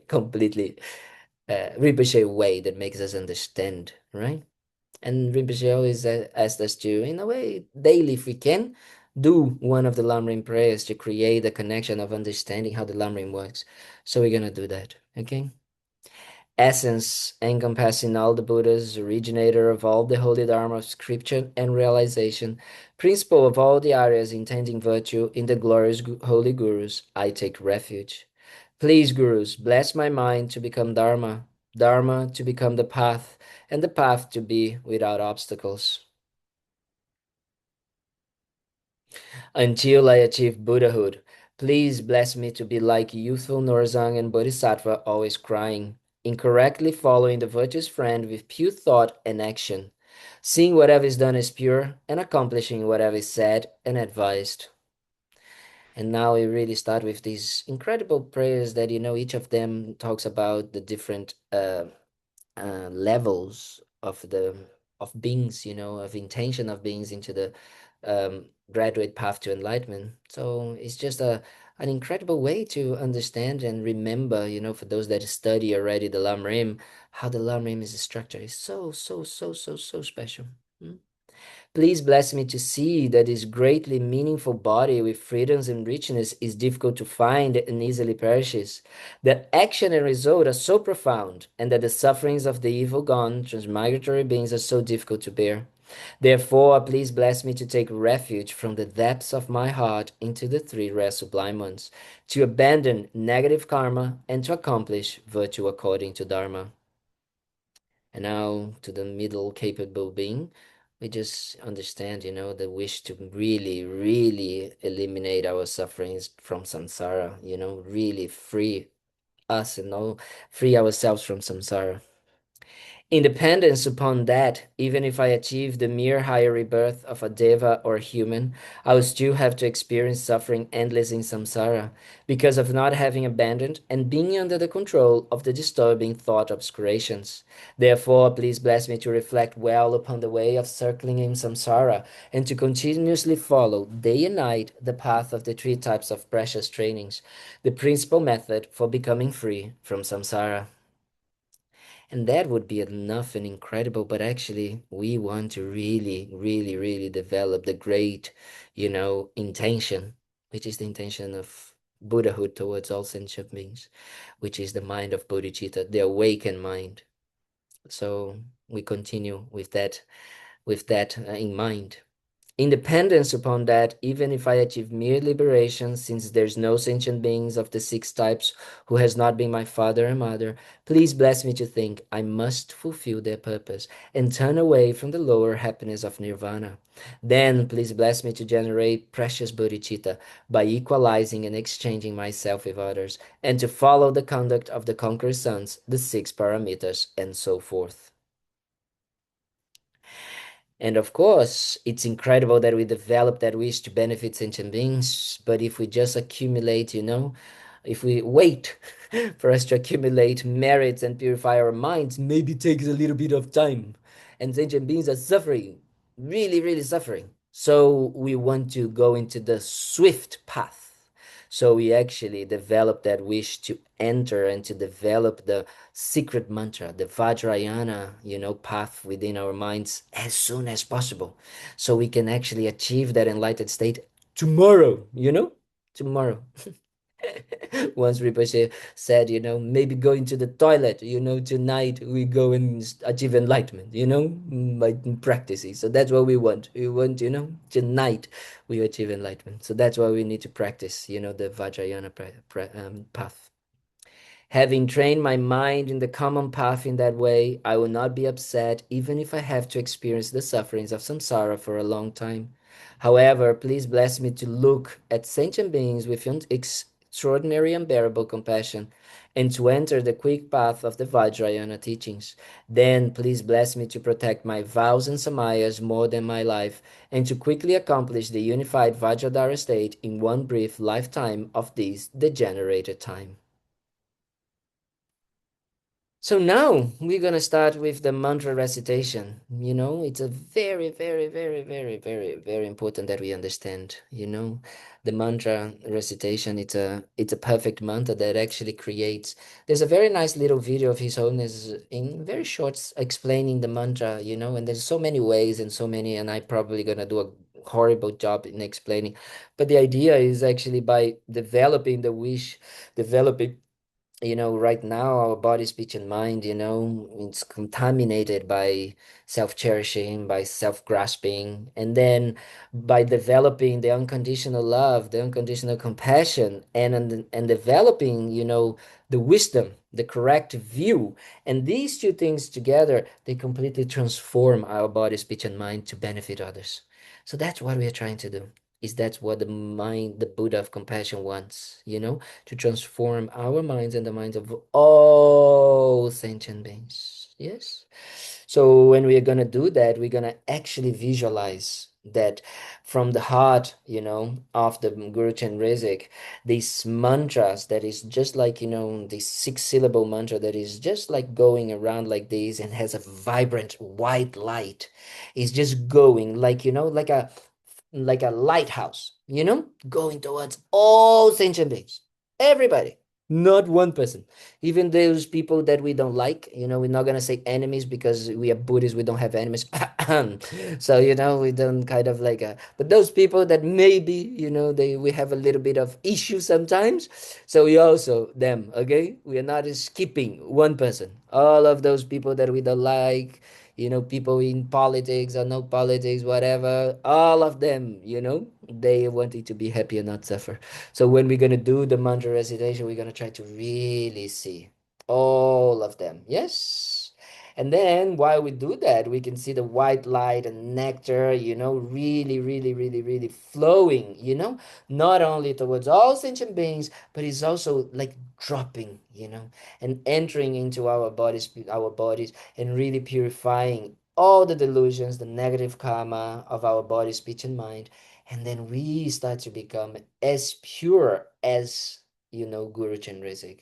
completely, Rinpoche way that makes us understand, right? And Rinpoche always asked us to, in a way, daily, if we can, do one of the Lamrim prayers to create a connection of understanding how the Lamrim works. So we're going to do that, okay? Essence, encompassing all the Buddhas, originator of all the holy Dharma of scripture and realization, principle of all the Aryas intending virtue in the glorious holy Gurus, I take refuge. Please, Gurus, bless my mind to become Dharma, Dharma to become the path, and the path to be without obstacles. Until I achieve Buddhahood, please bless me to be like youthful Norzang and Bodhisattva, always crying, incorrectly following the virtuous friend with pure thought and action, seeing whatever is done as pure, and accomplishing whatever is said and advised. And now we really start with these incredible prayers that, each of them talks about the different levels of beings, of intention of beings into the graduate path to enlightenment. So it's just an incredible way to understand and remember, for those that study already the Lam Rim, how the Lam Rim is structured is so special. Mm. Please bless me to see that this greatly meaningful body with freedoms and richness is difficult to find and easily perishes, that action and result are so profound, and that the sufferings of the evil gone, transmigratory beings are so difficult to bear. Therefore, please bless me to take refuge from the depths of my heart into the three rare sublime ones, to abandon negative karma and to accomplish virtue according to Dharma. And now to the middle capable being, we just understand, the wish to really, really eliminate our sufferings from samsara, really free us and all, free ourselves from samsara. Independence upon that, even if I achieve the mere higher rebirth of a deva or human, I will still have to experience suffering endless in samsara because of not having abandoned and being under the control of the disturbing thought obscurations. Therefore, please bless me to reflect well upon the way of circling in samsara and to continuously follow day and night the path of the three types of precious trainings, the principal method for becoming free from samsara. And that would be enough and incredible, but actually, we want to really, really, really develop the great, intention, which is the intention of Buddhahood towards all sentient beings, which is the mind of bodhicitta, the awakened mind. So we continue with that in mind. Independence upon that, even if I achieve mere liberation, since there's no sentient beings of the six types who has not been my father and mother, please bless me to think I must fulfill their purpose and turn away from the lower happiness of nirvana. Then please bless me to generate precious bodhicitta by equalizing and exchanging myself with others, and to follow the conduct of the conqueror sons, the six paramitas, and so forth. And of course, it's incredible that we develop that wish to benefit sentient beings. But if we just accumulate, if we wait for us to accumulate merits and purify our minds, maybe it takes a little bit of time. And sentient beings are suffering, really, really suffering. So we want to go into the swift path. So we actually develop that wish to enter and to develop the secret mantra, the Vajrayana, path within our minds as soon as possible. So we can actually achieve that enlightened state tomorrow, tomorrow. Once Rinpoche said, maybe going to the toilet, tonight we go and achieve enlightenment, by practicing. So that's what we want. We want, tonight we achieve enlightenment. So that's why we need to practice, the Vajrayana path. Having trained my mind in the common path in that way, I will not be upset even if I have to experience the sufferings of samsara for a long time. However, please bless me to look at sentient beings with extraordinary unbearable compassion and to enter the quick path of the Vajrayana teachings. Then please bless me to protect my vows and samayas more than my life and to quickly accomplish the unified Vajradhara state in one brief lifetime of this degenerated time. So now we're gonna start with the mantra recitation. It's a very, very, very, very, very, very important that we understand. The mantra recitation. It's a perfect mantra that actually creates. There's a very nice little video of His Holiness in very short explaining the mantra. And there's so many ways and so many, and I'm probably gonna do a horrible job in explaining. But the idea is actually by developing the wish, developing right now our body, speech, and mind, it's contaminated by self-cherishing, by self-grasping, and then by developing the unconditional love, the unconditional compassion, and developing, the wisdom, the correct view. And these two things together, they completely transform our body, speech, and mind to benefit others. So that's what we are trying to do. Is that's what the mind, the Buddha of compassion wants, to transform our minds and the minds of all sentient beings. Yes. So when we are going to do that, we're going to actually visualize that from the heart, of the Guru Chenrezig, these mantras that is just like, this 6 syllable mantra that is just like going around like this and has a vibrant white light, is just going like, like a lighthouse, going towards all sentient beings, everybody, not one person, even those people that we don't like. We're not gonna say enemies because we are Buddhists. We don't have enemies, so we don't kind of like. But those people that maybe we have a little bit of issue sometimes. So we also them. Okay, we are not skipping one person. All of those people that we don't like, people in politics or no politics, whatever, all of them, they wanted to be happy and not suffer. So when we're going to do the mantra recitation, we're going to try to really see all of them. Yes. And then while we do that, we can see the white light and nectar, really, really, really, really flowing, not only towards all sentient beings, but it's also like dropping, and entering into our bodies, and really purifying all the delusions, the negative karma of our body, speech, and mind. And then we start to become as pure as, Guru Chenrezig.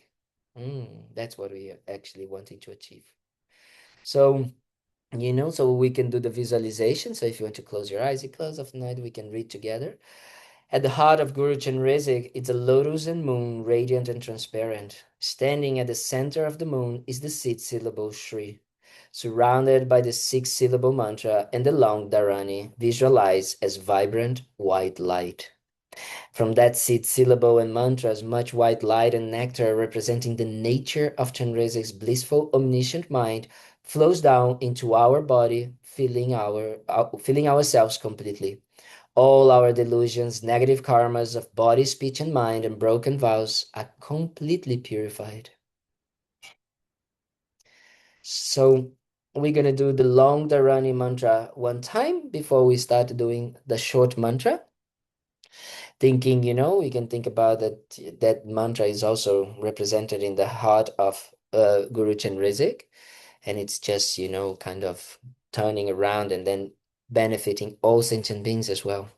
That's what we are actually wanting to achieve. So, so we can do the visualization. So if you want to close your eyes, you close off night, we can read together. At the heart of Guru Chenrezig, it's a lotus and moon, radiant and transparent. Standing at the center of the moon is the 6 syllable Shri. Surrounded by the 6 syllable mantra and the long Dharani, visualized as vibrant white light. From that 6 syllable and mantras, much white light and nectar representing the nature of Chenrezig's blissful omniscient mind flows down into our body, filling ourselves completely. All our delusions, negative karmas of body, speech, and mind, and broken vows are completely purified. So we're going to do the long Dharani mantra one time before we start doing the short mantra. Thinking, we can think about that mantra is also represented in the heart of Guru Chenrezig, and it's just, kind of turning around and then benefiting all sentient beings as well.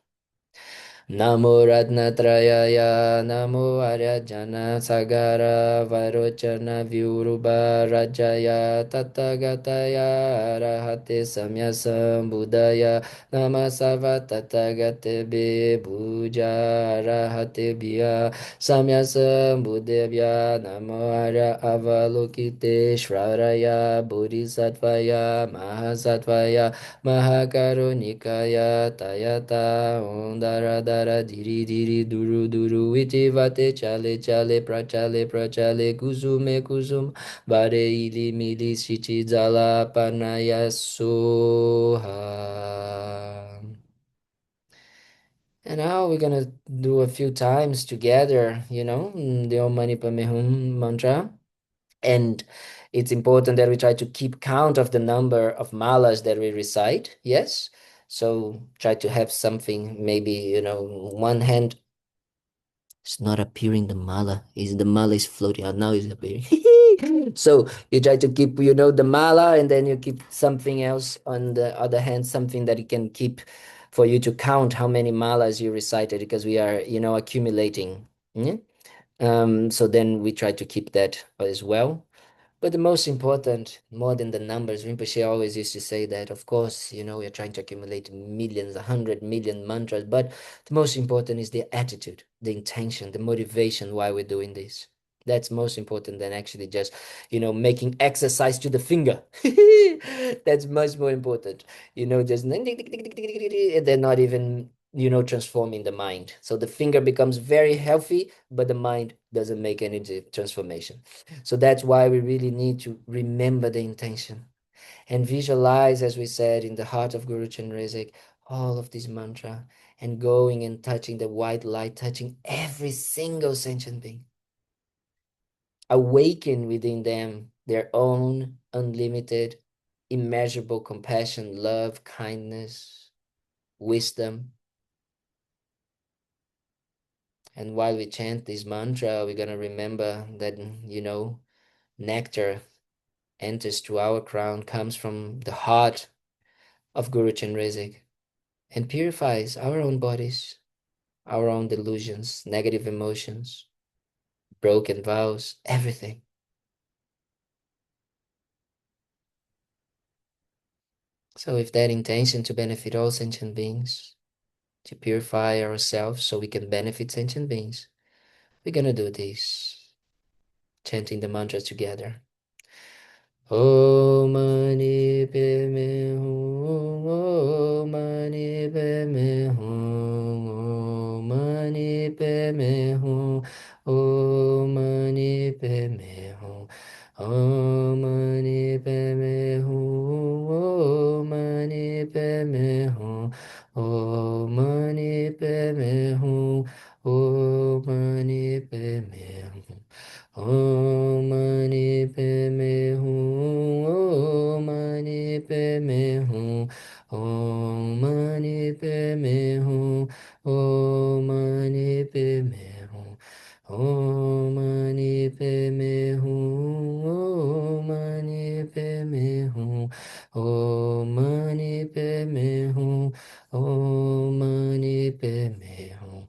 Namo Ratnatrayaya, Namo Aryajana Sagara, Varochana Vyuruba Rajaya, Tattagataya, Arahate Samyasam Buddhaya, Namasava Tattagate Be Buja, Arahate Bhya, Samyasam Buddhevya, Namo Arya Avalokite Shvaraya, Bodhisattvaya, Mahasatvaya, Mahakarunikaya Tayata Ondara Dara Diri Diri Duru Duru Iti Vate Chale Chale Prachale Prachale Kusume Kusum Bare Ili Mili Shichi Zala Panaya Soha. And now we're gonna do a few times together, the Om Mani Padme Hum mantra. And it's important that we try to keep count of the number of malas that we recite. Yes. So try to have something, maybe, one hand is not appearing the mala. Is the mala is floating out now is appearing. So you try to keep, the mala, and then you keep something else on the other hand, something that you can keep for you to count how many malas you recited, because we are, accumulating. Yeah? So then we try to keep that as well. But the most important, more than the numbers, Rinpoche always used to say that, of course, we are trying to accumulate millions, 100 million mantras, but the most important is the attitude, the intention, the motivation why we're doing this. That's most important than actually just, making exercise to the finger. That's much more important. Just, they're not even transforming the mind. So the finger becomes very healthy, but the mind doesn't make any transformation. So that's why we really need to remember the intention and visualize, as we said, in the heart of Guru Chenrezig, all of this mantra and going and touching the white light, touching every single sentient being. Awaken within them their own unlimited, immeasurable compassion, love, kindness, wisdom. And while we chant this mantra, we're going to remember that, nectar enters to our crown, comes from the heart of Guru Chenrezig and purifies our own bodies, our own delusions, negative emotions, broken vows, everything. So with that intention to benefit all sentient beings, to purify ourselves so we can benefit sentient beings, we're going to do this, chanting the mantras together. Om Mani Padme Hum, Om Mani Padme Hum, Om Mani Padme Hum, Om Mani Padme Hum, Om Mani Padme Hum, Om Mani Padme Hum, Om Mani Padme Hum, Om Mani Padme Hum. Om Mani Padme Hum, Om Mani Padme Hum, Om Mani Padme Hum, Om Mani Padme Hum, Om Mani Padme Hum, Om Mani Padme Hum, Om Mani Padme Hum, Om Mani Padme Hum.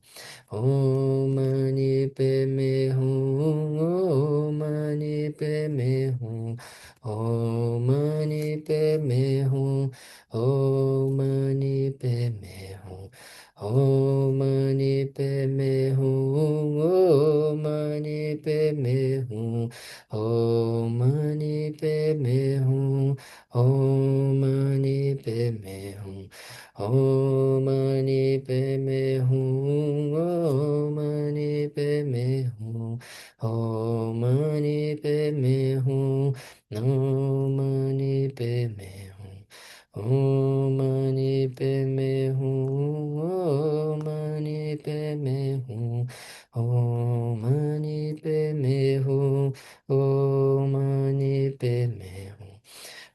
Om Mani Padme Hum, Om Mani Padme Hum, Om Mani Padme Hum, Om Mani Padme Hum, Om Mani Padme Hum, Om Mani Padme Hum, Om Mani Padme Hum, Om Mani Padme Hum. Om Mani Padme Hum, Om Mani Padme Hum, Om Mani Padme Hum, Om Mani Padme Hum, Om Mani Padme Hum, Om Mani Padme Hum, Om Mani Padme Hum, Om Mani Padme Hum.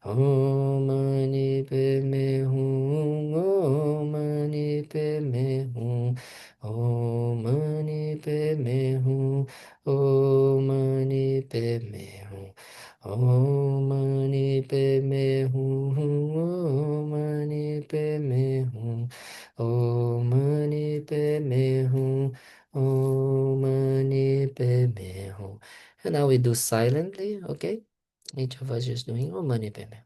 Om Mani Padme Hum, Om Mani Padme Hum, Om Mani Padme Hum, Om Mani Padme Hum, Om Mani Padme Hum, Om Mani Padme Hum, Om Mani Padme Hum, Om Mani Padme Hum. And now we do silently, okay? Each of us just doing Om Mani Padme.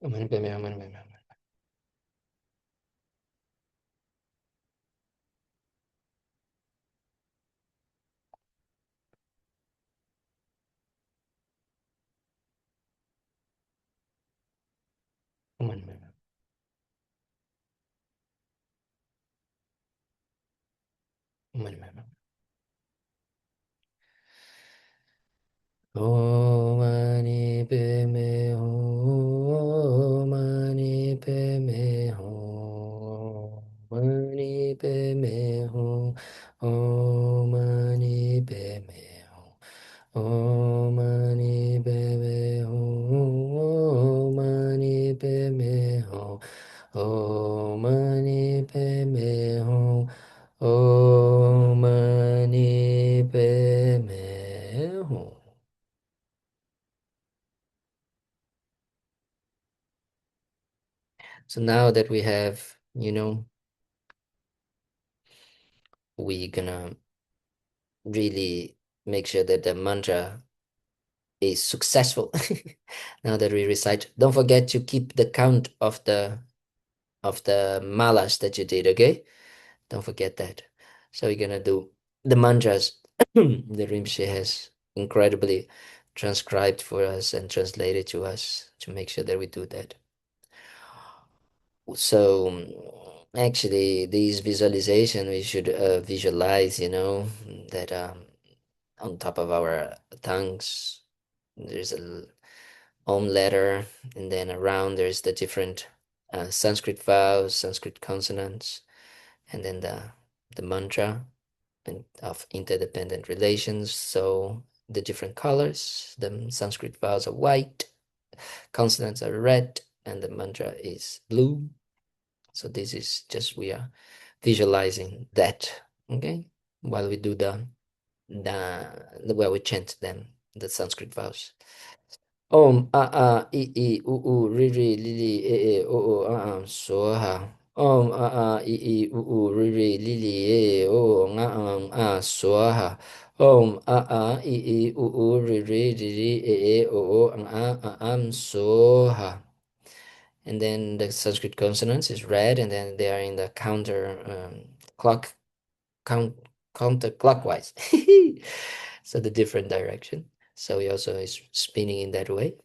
Mani padme hum, mani padme hum. Mani padme hum, mani padme hum. Om mani padme hum, Om mani padme hum, mani padme hum, Om mani padme hum. Om mani padme hum, Om mani padme hum, Om mani padme hum, Om mani padme hum. So now that we have, we're gonna really make sure that the mantra is successful. Now that we recite, don't forget to keep the count of the malas that you did, okay? Don't forget that. So we're gonna do the mantras the Rinpoche has incredibly transcribed for us and translated to us to make sure that we do that. So actually, these visualization we should visualize, that on top of our tongues there's a Om letter, and then around there's the different Sanskrit vowels, Sanskrit consonants, and then the mantra of interdependent relations. So the different colors, the Sanskrit vowels are white, consonants are red, and the mantra is blue. So this is just we are visualizing that, okay, while we do the while we chant them, the Sanskrit vowels. Om a a I I u ri ri li li o swaha. Om a a I I u ri ri li li o swaha. Om a a I I u ri ri li li o swaha. And then the Sanskrit consonants is red, and then they are in the count counterclockwise. So the different direction. So he also is spinning in that way.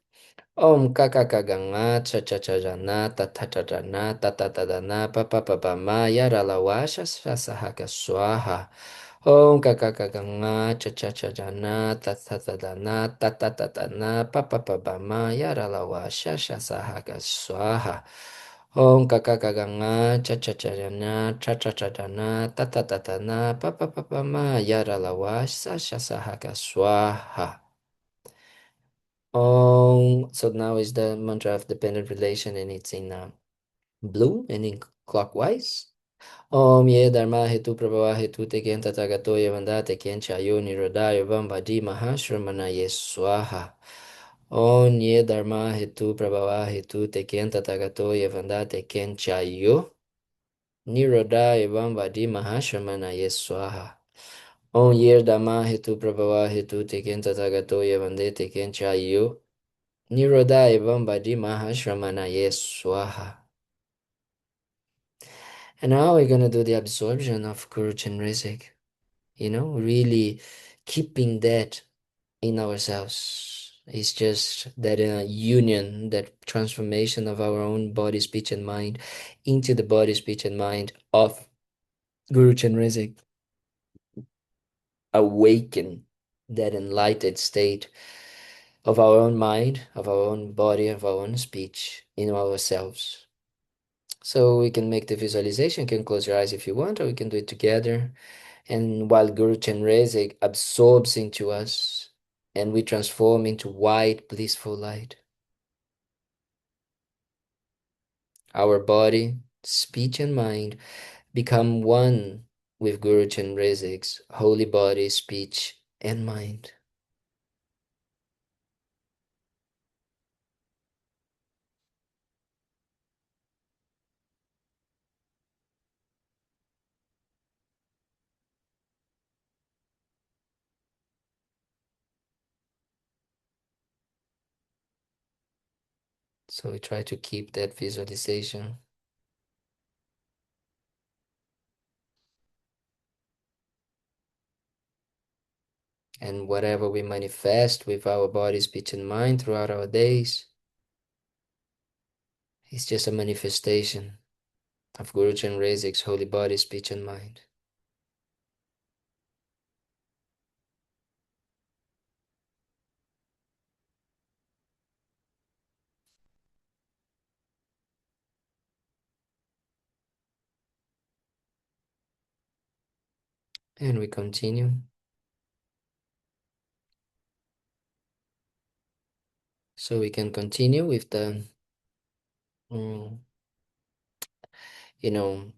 Om kakakaganga cha cha cha jana ta ta ta jana ta ta ta dana pa pa pa pa ma yara lawasha sahaka swaha. Om kakakaganga cha cha cha jana ta ta ta dana ta ta ta dana pa pa pa pa ma yara lawasha sahaka swaha. Om kakakaganga cha cha cha jana cha cha cha jana ta ta ta dana pa pa pa pa ma yara lawasha sahaka swaha. So now is the mantra of dependent relation, and it's in blue and in clockwise. Om ye dharma hetu prabhava hetu teken tatagato ye vanda teken chayo nirodaya vambadi mahashramana ye swaha. Om ye dharma hetu prabhava hetu teken tatagato ye vanda teken chayo nirodaya vambadi mahashramana ye swaha. Om ye dharma hetu prabhava hetu teken tatagato ye vande teken chayo Nirodha evam badi mahashramanaye swaha. And now we're going to do the absorption of Guru Chenrezig. Really keeping that in ourselves. It's just that union, that transformation of our own body, speech, and mind into the body, speech, and mind of Guru Chenrezig. Awaken that enlightened state of our own mind, of our own body, of our own speech in ourselves. So we can make the visualization, you can close your eyes if you want, or we can do it together. And while Guru Chenrezig absorbs into us, and we transform into white, blissful light, our body, speech, and mind become one with Guru Chenrezig's holy body, speech, and mind. So we try to keep that visualization. And whatever we manifest with our body, speech, and mind throughout our days is just a manifestation of Guru Chenrezig's holy body, speech, and mind. And we continue. So we can continue with the, mm, you know,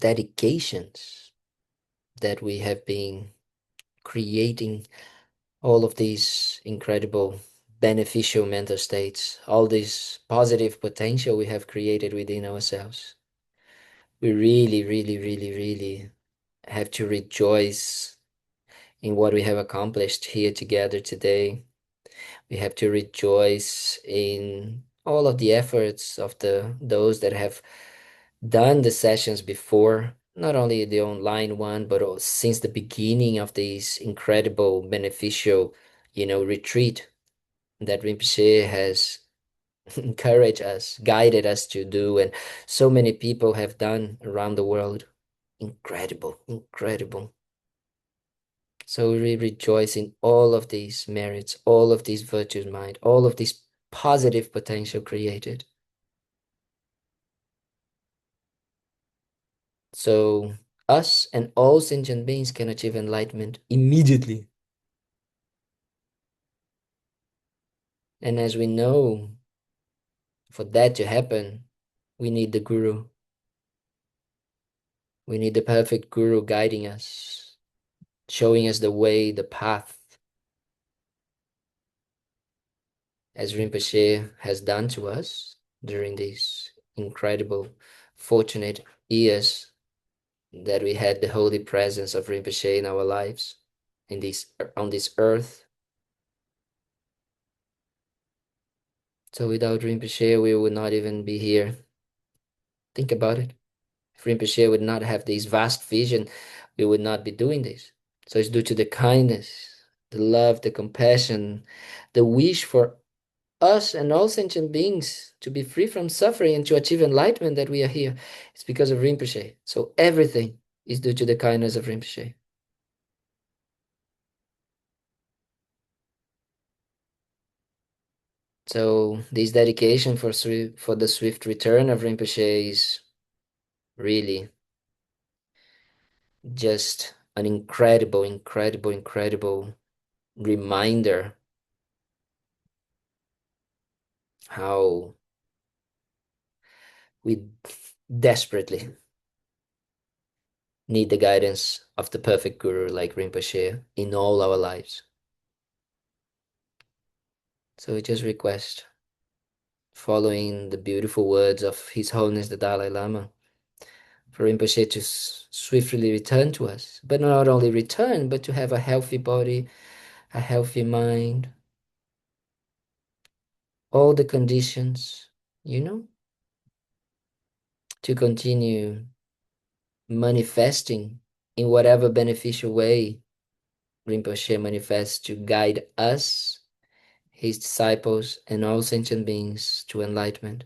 dedications that we have been creating, all of these incredible beneficial mental states, all this positive potential we have created within ourselves. We really, really, really, really have to rejoice in what we have accomplished here together today. We have to rejoice in all of the efforts of those that have done the sessions before, not only the online one, but since the beginning of this incredible beneficial, retreat that Rinpoche has encouraged us, guided us to do, and so many people have done around the world. Incredible, incredible. So we rejoice in all of these merits, all of these virtues, mind, all of this positive potential created. So us and all sentient beings can achieve enlightenment immediately. And as we know, for that to happen, we need the Guru. We need the perfect Guru guiding us, showing us the way, the path, as Rinpoche has done to us during these incredible, fortunate years that we had the holy presence of Rinpoche in our lives, on this earth. So without Rinpoche, we would not even be here. Think about it. If Rinpoche would not have this vast vision, we would not be doing this. So it's due to the kindness, the love, the compassion, the wish for us and all sentient beings to be free from suffering and to achieve enlightenment that we are here. It's because of Rinpoche. So everything is due to the kindness of Rinpoche. So this dedication for the swift return of Rinpoche is really just an incredible, incredible, incredible reminder how we desperately need the guidance of the perfect guru like Rinpoche in all our lives. So we just request, following the beautiful words of His Holiness the Dalai Lama, for Rinpoche to swiftly return to us, but not only return, but to have a healthy body, a healthy mind, all the conditions, to continue manifesting in whatever beneficial way Rinpoche manifests to guide us, his disciples, and all sentient beings to enlightenment.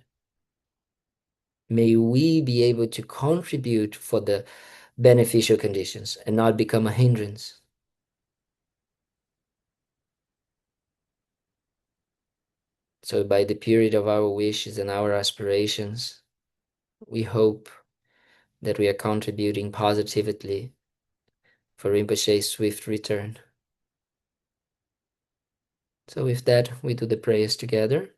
May we be able to contribute for the beneficial conditions and not become a hindrance. So by the period of our wishes and our aspirations, we hope that we are contributing positively for Rinpoche's swift return. So with that, we do the prayers together.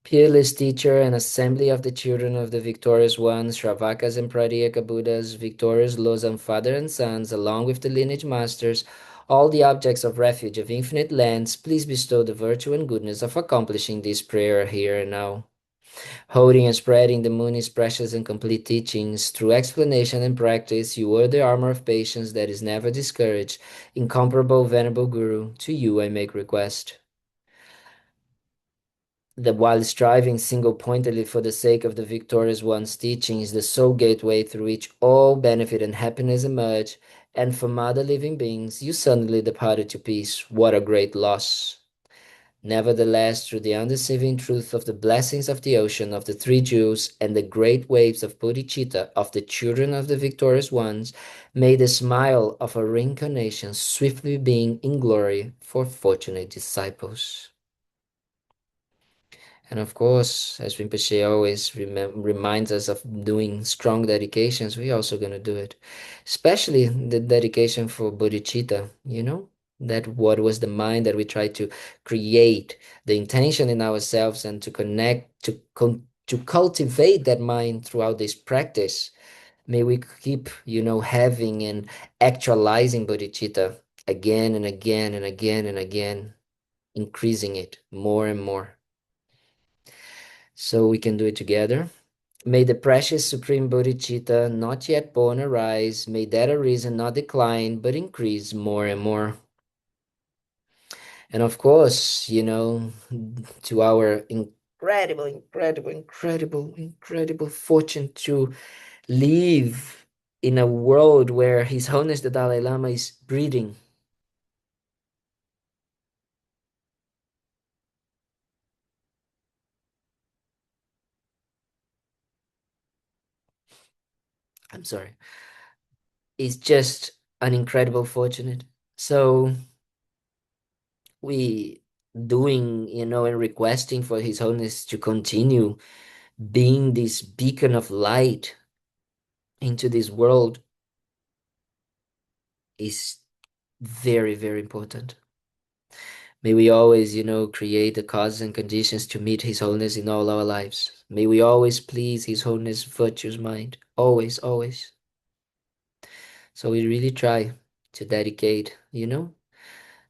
Peerless teacher and assembly of the children of the victorious ones, Shravakas and Pratyeka Buddhas, victorious Losam father and sons, along with the lineage masters, all the objects of refuge of infinite lands, please bestow the virtue and goodness of accomplishing this prayer here and now. Holding and spreading the Muni's precious and complete teachings, through explanation and practice, you are the armor of patience that is never discouraged. Incomparable Venerable Guru, to you I make request. that while striving single-pointedly for the sake of the victorious one's teaching is the sole gateway through which all benefit and happiness emerge, and from other living beings, you suddenly departed to peace. What a great loss! Nevertheless, through the undeceiving truth of the blessings of the ocean of the three jewels and the great waves of bodhicitta of the children of the victorious ones, may the smile of a reincarnation swiftly being in glory for fortunate disciples. And of course, as Rinpoche always reminds us of doing strong dedications, we're also going to do it. Especially the dedication for bodhicitta, that what was the mind that we try to create, the intention in ourselves and to connect, to cultivate that mind throughout this practice. May we keep, having and actualizing bodhicitta again and again and again and again, increasing it more and more. So we can do it together. May the precious supreme bodhicitta not yet born arise. May that arisen not decline, but increase more and more. And of course, to our incredible fortune to live in a world where His Holiness the Dalai Lama is breathing. I'm sorry. It's just an incredible fortunate. So we doing, and requesting for His Holiness to continue being this beacon of light into this world is very, very important. May we always, create the causes and conditions to meet His Holiness in all our lives. May we always please His Holiness virtuous mind. Always, always. So we really try to dedicate,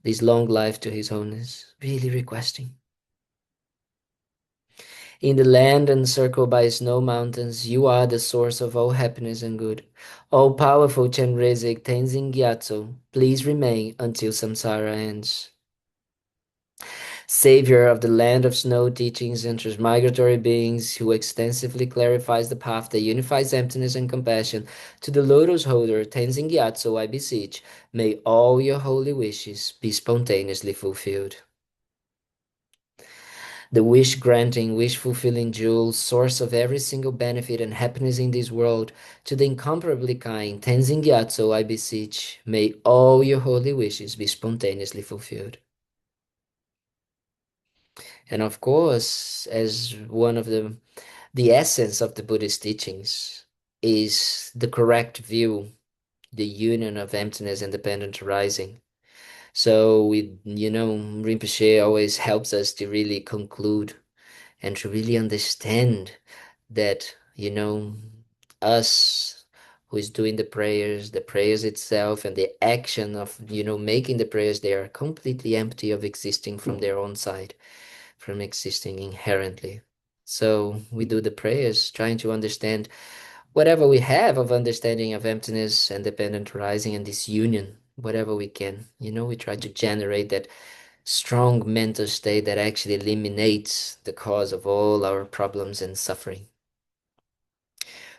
this long life to His Holiness. Really requesting. In the land encircled by snow mountains, you are the source of all happiness and good. All-powerful Chenrezig Tenzin Gyatso, please remain until samsara ends. Savior of the land of snow teachings and transmigratory beings who extensively clarifies the path that unifies emptiness and compassion, to the lotus holder Tenzin Gyatso I beseech, may all your holy wishes be spontaneously fulfilled. The wish-granting, wish-fulfilling jewel, source of every single benefit and happiness in this world, to the incomparably kind Tenzin Gyatso I beseech, may all your holy wishes be spontaneously fulfilled. And of course, as one of the essence of the Buddhist teachings is the correct view, the union of emptiness and dependent arising. So Rinpoche always helps us to really conclude and to really understand that, us who is doing the prayers itself and the action of, making the prayers, they are completely empty of existing from their own side, from existing inherently. So we do the prayers trying to understand whatever we have of understanding of emptiness and dependent arising and this union, whatever we can. We try to generate that strong mental state that actually eliminates the cause of all our problems and suffering.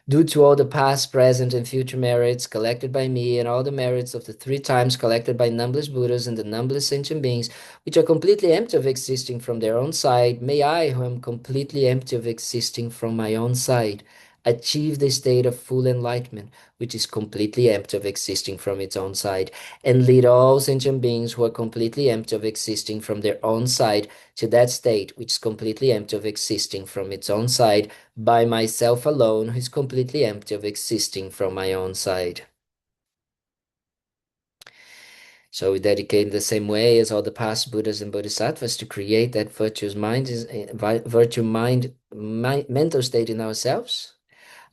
Due to all the past, present, and future merits collected by me, and all the merits of the 3 times collected by numberless Buddhas and the numberless sentient beings, which are completely empty of existing from their own side, may I, who am completely empty of existing from my own side, achieve the state of full enlightenment, which is completely empty of existing from its own side, and lead all sentient beings who are completely empty of existing from their own side to that state which is completely empty of existing from its own side, by myself alone, who is completely empty of existing from my own side. So we dedicate the same way as all the past Buddhas and Bodhisattvas to create that virtuous mind, mental state in ourselves.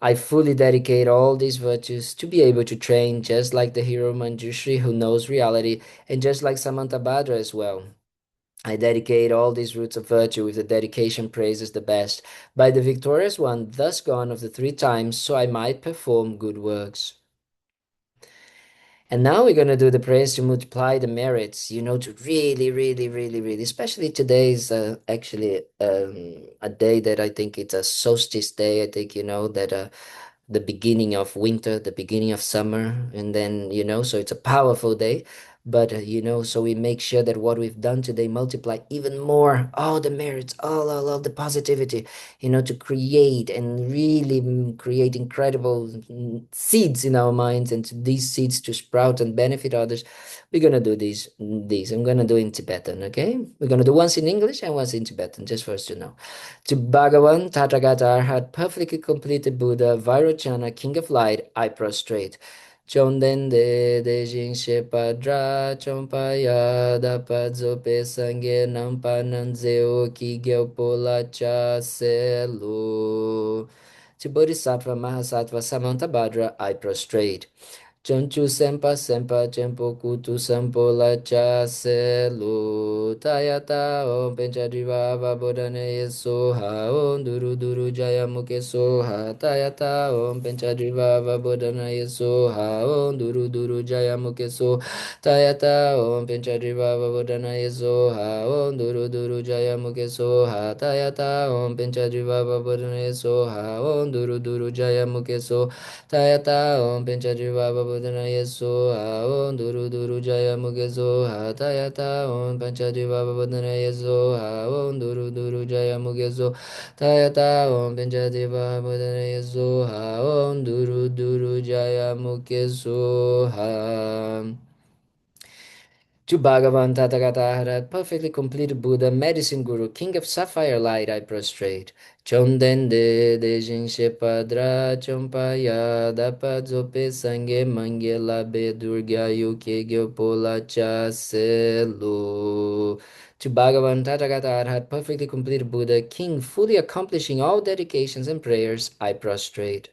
I fully dedicate all these virtues to be able to train just like the hero Manjushri who knows reality, and just like Samantabhadra as well. I dedicate all these roots of virtue with the dedication praises the best by the victorious one, thus gone of the 3 times, so I might perform good works. And now we're going to do the prayers to multiply the merits, to really, really, really, really, especially today is actually a day that I think it's a solstice day. I think, that the beginning of winter, the beginning of summer, and then, so it's a powerful day. But, so we make sure that what we've done today multiply even more, all the merits, all the positivity, to create and really create incredible seeds in our minds, and to these seeds to sprout and benefit others. We're gonna do these. I'm gonna do in Tibetan, okay? We're gonna do once in English and once in Tibetan, just for us to know. To Bhagavan, Tathagata Arhat, perfectly completed Buddha, Vairochana, King of Light, I prostrate. Chonden de Jin Shepadra, Chompaya, Dapadzo Pesange, Nampananzeo, Kigel Polacha, Selu. To Bodhisattva, Mahasattva, Samantabhadra, I prostrate. Chanchu sempa sempa chempo kutu sempo lacha selu tayata om penchadiva vabodane yesoha om duru duru jaya muke soha tayata om penchadiva vabodane yesoha om duru duru jaya muke so tayata om penchadiva vabodane yesoha om duru duru jaya muke soha tayata om penchadiva vabodane yesoha om duru duru jaya muke so Tayata Om Panchajiva Babudana Yeso Ha Om Duru Duru Jaya Mugezo Ha Tayata Om Panchajiva Babudana Yeso Ha Om Duru Duru Jaya Mugezo Tayata Om Panchajiva Babudana Yeso Ha Om Duru Duru Jaya Mugezo Ha to Bhagavan Tathagata, perfectly completed Buddha, medicine guru, king of sapphire light, I prostrate. Chondende Dejin Shepadra Chompaya Dapadzope Sange Mangela Be Durga Yuke Gyopola Chaselu. To Bhagavan Tathagata Arhat, perfectly completed Buddha, king, fully accomplishing all dedications and prayers, I prostrate.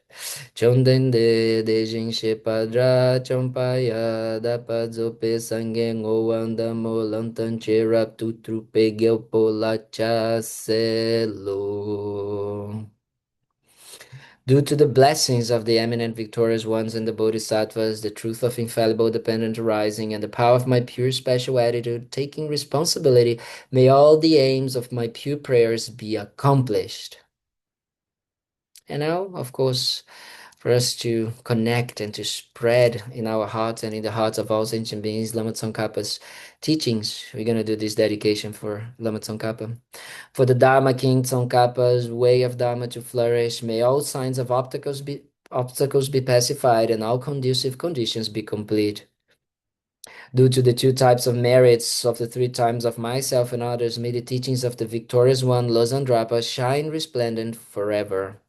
Chondende Dejin Shepadra Chompaya Dapadzope Sangen Owanda Molantan Cherap Tutrupe Gelpolacha Selo. Due to the blessings of the eminent victorious ones and the bodhisattvas, the truth of infallible dependent arising, and the power of my pure special attitude, taking responsibility, may all the aims of my pure prayers be accomplished. And now, of course, for us to connect and to spread in our hearts and in the hearts of all sentient beings Lama Tsongkhapa's teachings. We're going to do this dedication for Lama Tsongkhapa. For the Dharma King Tsongkhapa's way of Dharma to flourish, may all signs of obstacles be pacified and all conducive conditions be complete. Due to the two types of merits of the three times of myself and others, may the teachings of the victorious one, Losandrapa, shine resplendent forever.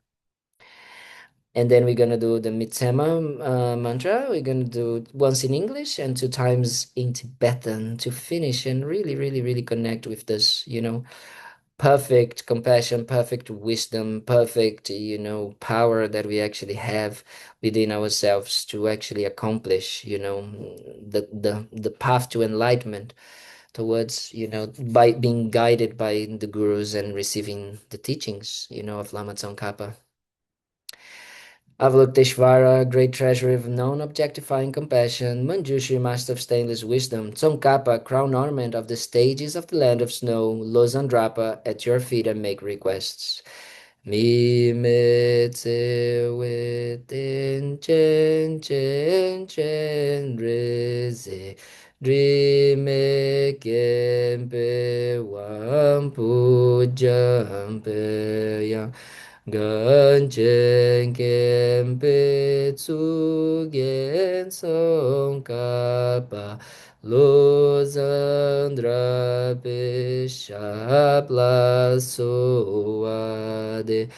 And then we're going to do the Mitsema mantra. We're going to do once in English and two times in Tibetan to finish and really, really, really connect with this, perfect compassion, perfect wisdom, perfect, power that we actually have within ourselves to actually accomplish, the path to enlightenment towards, by being guided by the gurus and receiving the teachings, of Lama Tsongkhapa. Avalokiteshvara, great treasury of non-objectifying compassion, Manjushri, master of stainless wisdom, Tsongkhapa, crown ornament of the stages of the land of snow, Losandrapa, at your feet I make requests. Mi me tse we ten chen chen chen re ze Dri me kempe wampu jampe yang Ganchen kempe tsu gen song kapa lo zandra pe shapla soade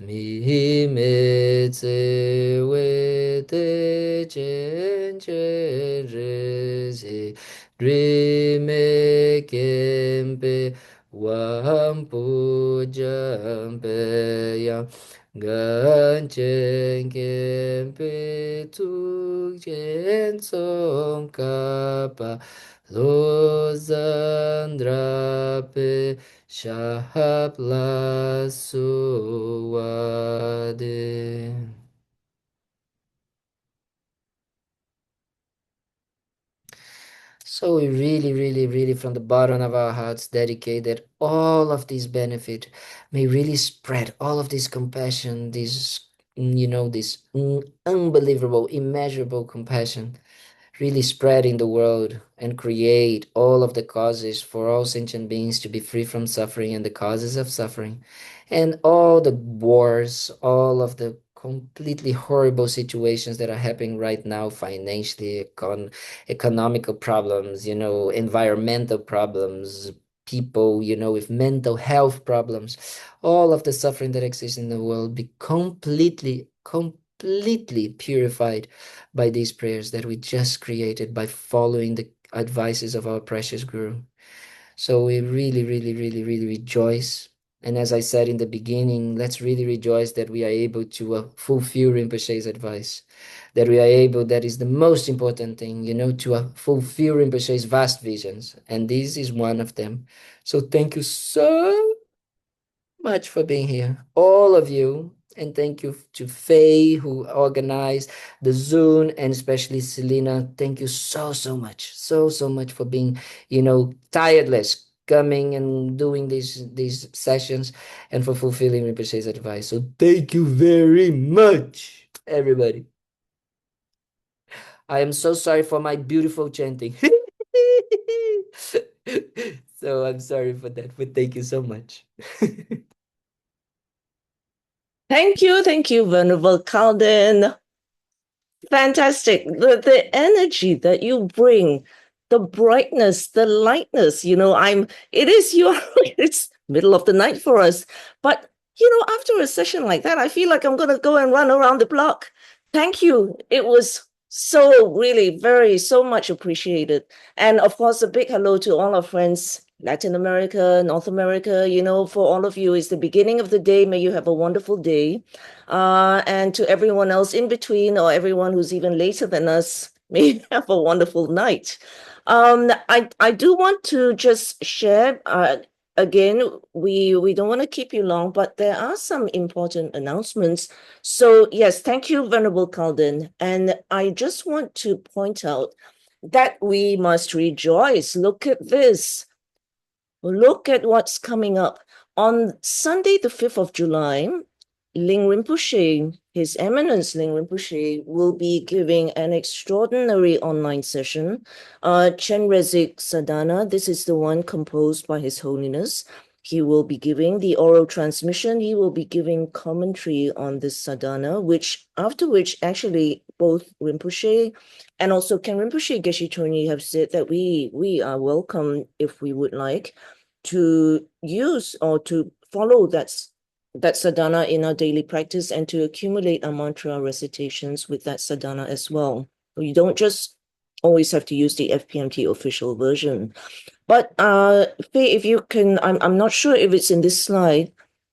mi me tse we te chen chen re se dri me kempe Wampu jampe yang ganchen kempe tuk chen song kapa lo zandra pe shapla suwade. So we really, really, really, from the bottom of our hearts, dedicate that all of this benefit may really spread, all of this compassion, this, this unbelievable, immeasurable compassion really spread in the world and create all of the causes for all sentient beings to be free from suffering and the causes of suffering, and all the wars, all of the completely horrible situations that are happening right now, financially, economical problems, environmental problems, people, with mental health problems, all of the suffering that exists in the world be completely purified by these prayers that we just created by following the advices of our precious Guru. So we really, really, really, really rejoice. And as I said in the beginning, let's really rejoice that we are able to fulfill Rinpoche's advice, that we are able, that is the most important thing, to fulfill Rinpoche's vast visions. And this is one of them. So thank you so much for being here, all of you. And thank you to Faye, who organized the Zoom, and especially Selena. Thank you so much, so much for being, tireless, coming and doing these sessions, and for fulfilling Rinpoche's advice. So thank you very much, everybody. I am so sorry for my beautiful chanting. So I'm sorry for that, but thank you so much. Thank you, Venerable Kalden. Fantastic. The energy that you bring, the brightness, the lightness, it is it's middle of the night for us. But, after a session like that, I feel like I'm going to go and run around the block. Thank you. It was so really so much appreciated. And of course, a big hello to all our friends, Latin America, North America, for all of you, it's the beginning of the day. May you have a wonderful day. And to everyone else in between, or everyone who's even later than us, may you have a wonderful night. I do want to just share, again, we don't want to keep you long, but there are some important announcements. So yes, thank you, Venerable Kalden. And I just want to point out that we must rejoice. Look at this. Look at what's coming up. On Sunday, the 5th of July, Ling Rinpoche, His Eminence Ling Rinpoche, will be giving an extraordinary online session, Chenrezig Sadhana. This is the one composed by His Holiness. He will be giving the oral transmission. He will be giving commentary on this sadhana, after which actually both Rinpoche and also Ken Rinpoche Geshe Tony have said that we are welcome, if we would like, to use or to follow that sadhana in our daily practice and to accumulate our mantra recitations with that sadhana as well. You don't just always have to use the FPMT official version. But Faye, if you can, I'm not sure if it's in this slide.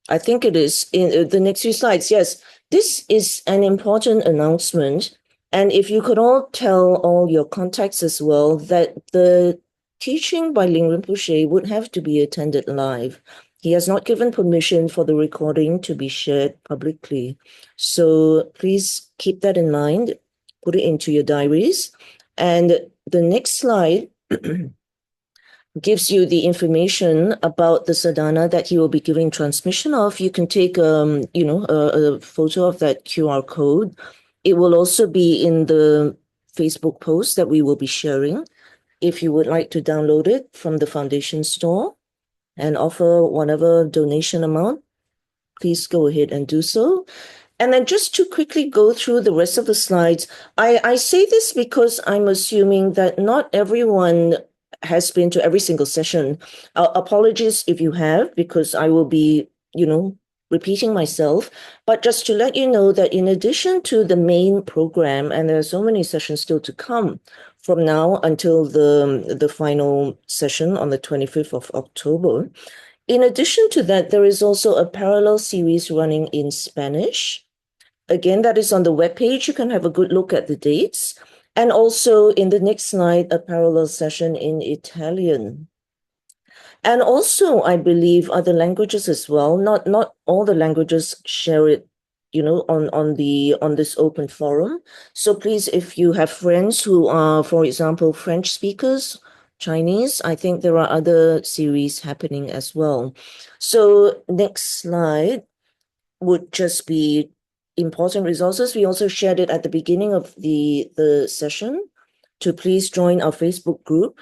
I think it is in the next few slides. Yes, this is an important announcement. And if you could all tell all your contacts as well that the teaching by Ling Rinpoche would have to be attended live. He has not given permission for the recording to be shared publicly. So please keep that in mind, put it into your diaries. And the next slide gives you the information about the sadhana that he will be giving transmission of. You can take, a photo of that QR code. It will also be in the Facebook post that we will be sharing. If you would like to download it from the Foundation store and offer whatever donation amount, please go ahead and do so. And then just to quickly go through the rest of the slides, I say this because I'm assuming that not everyone has been to every single session. Apologies if you have, because I will be, repeating myself. But just to let you know that in addition to the main program, and there are so many sessions still to come from now until the final session on the 25th of October, in addition to that, there is also a parallel series running in Spanish. Again, that is on the webpage. You can have a good look at the dates. And also in the next slide, a parallel session in Italian. And also, I believe, other languages as well. Not all the languages share it, on this open forum. So please, if you have friends who are, for example, French speakers Chinese. I think there are other series happening as well. So next slide would just be important resources. We also shared it at the beginning of the session to please join our Facebook group.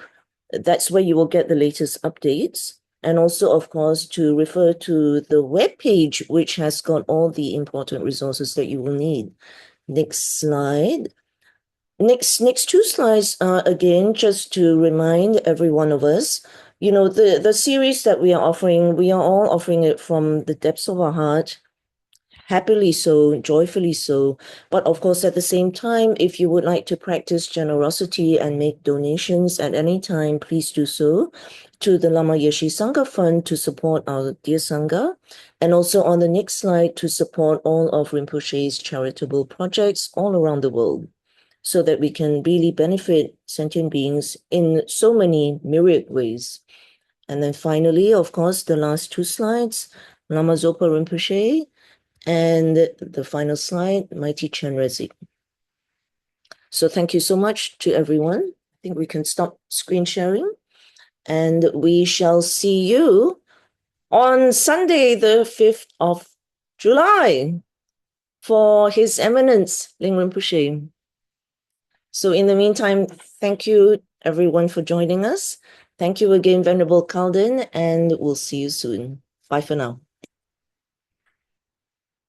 That's where you will get the latest updates. And also, of course, to refer to the webpage, which has got all the important resources that you will need. Next slide. Next two slides are again just to remind every one of us, the series that we are offering, we are all offering it from the depths of our heart, happily so, joyfully so. But of course, at the same time, if you would like to practice generosity and make donations at any time, please do so to the Lama Yeshe Sangha Fund to support our dear Sangha. And also on the next slide to support all of Rinpoche's charitable projects all around the world, so that we can really benefit sentient beings in so many myriad ways. And then finally, of course, the last two slides, Lama Zopa Rinpoche, and the final slide, Mighty Chenrezig. So thank you so much to everyone. I think we can stop screen sharing, and we shall see you on Sunday, the 5th of July, for His Eminence, Ling Rinpoche. So in the meantime, thank you everyone for joining us. Thank you again, Venerable Kalden, and we'll see you soon. Bye for now.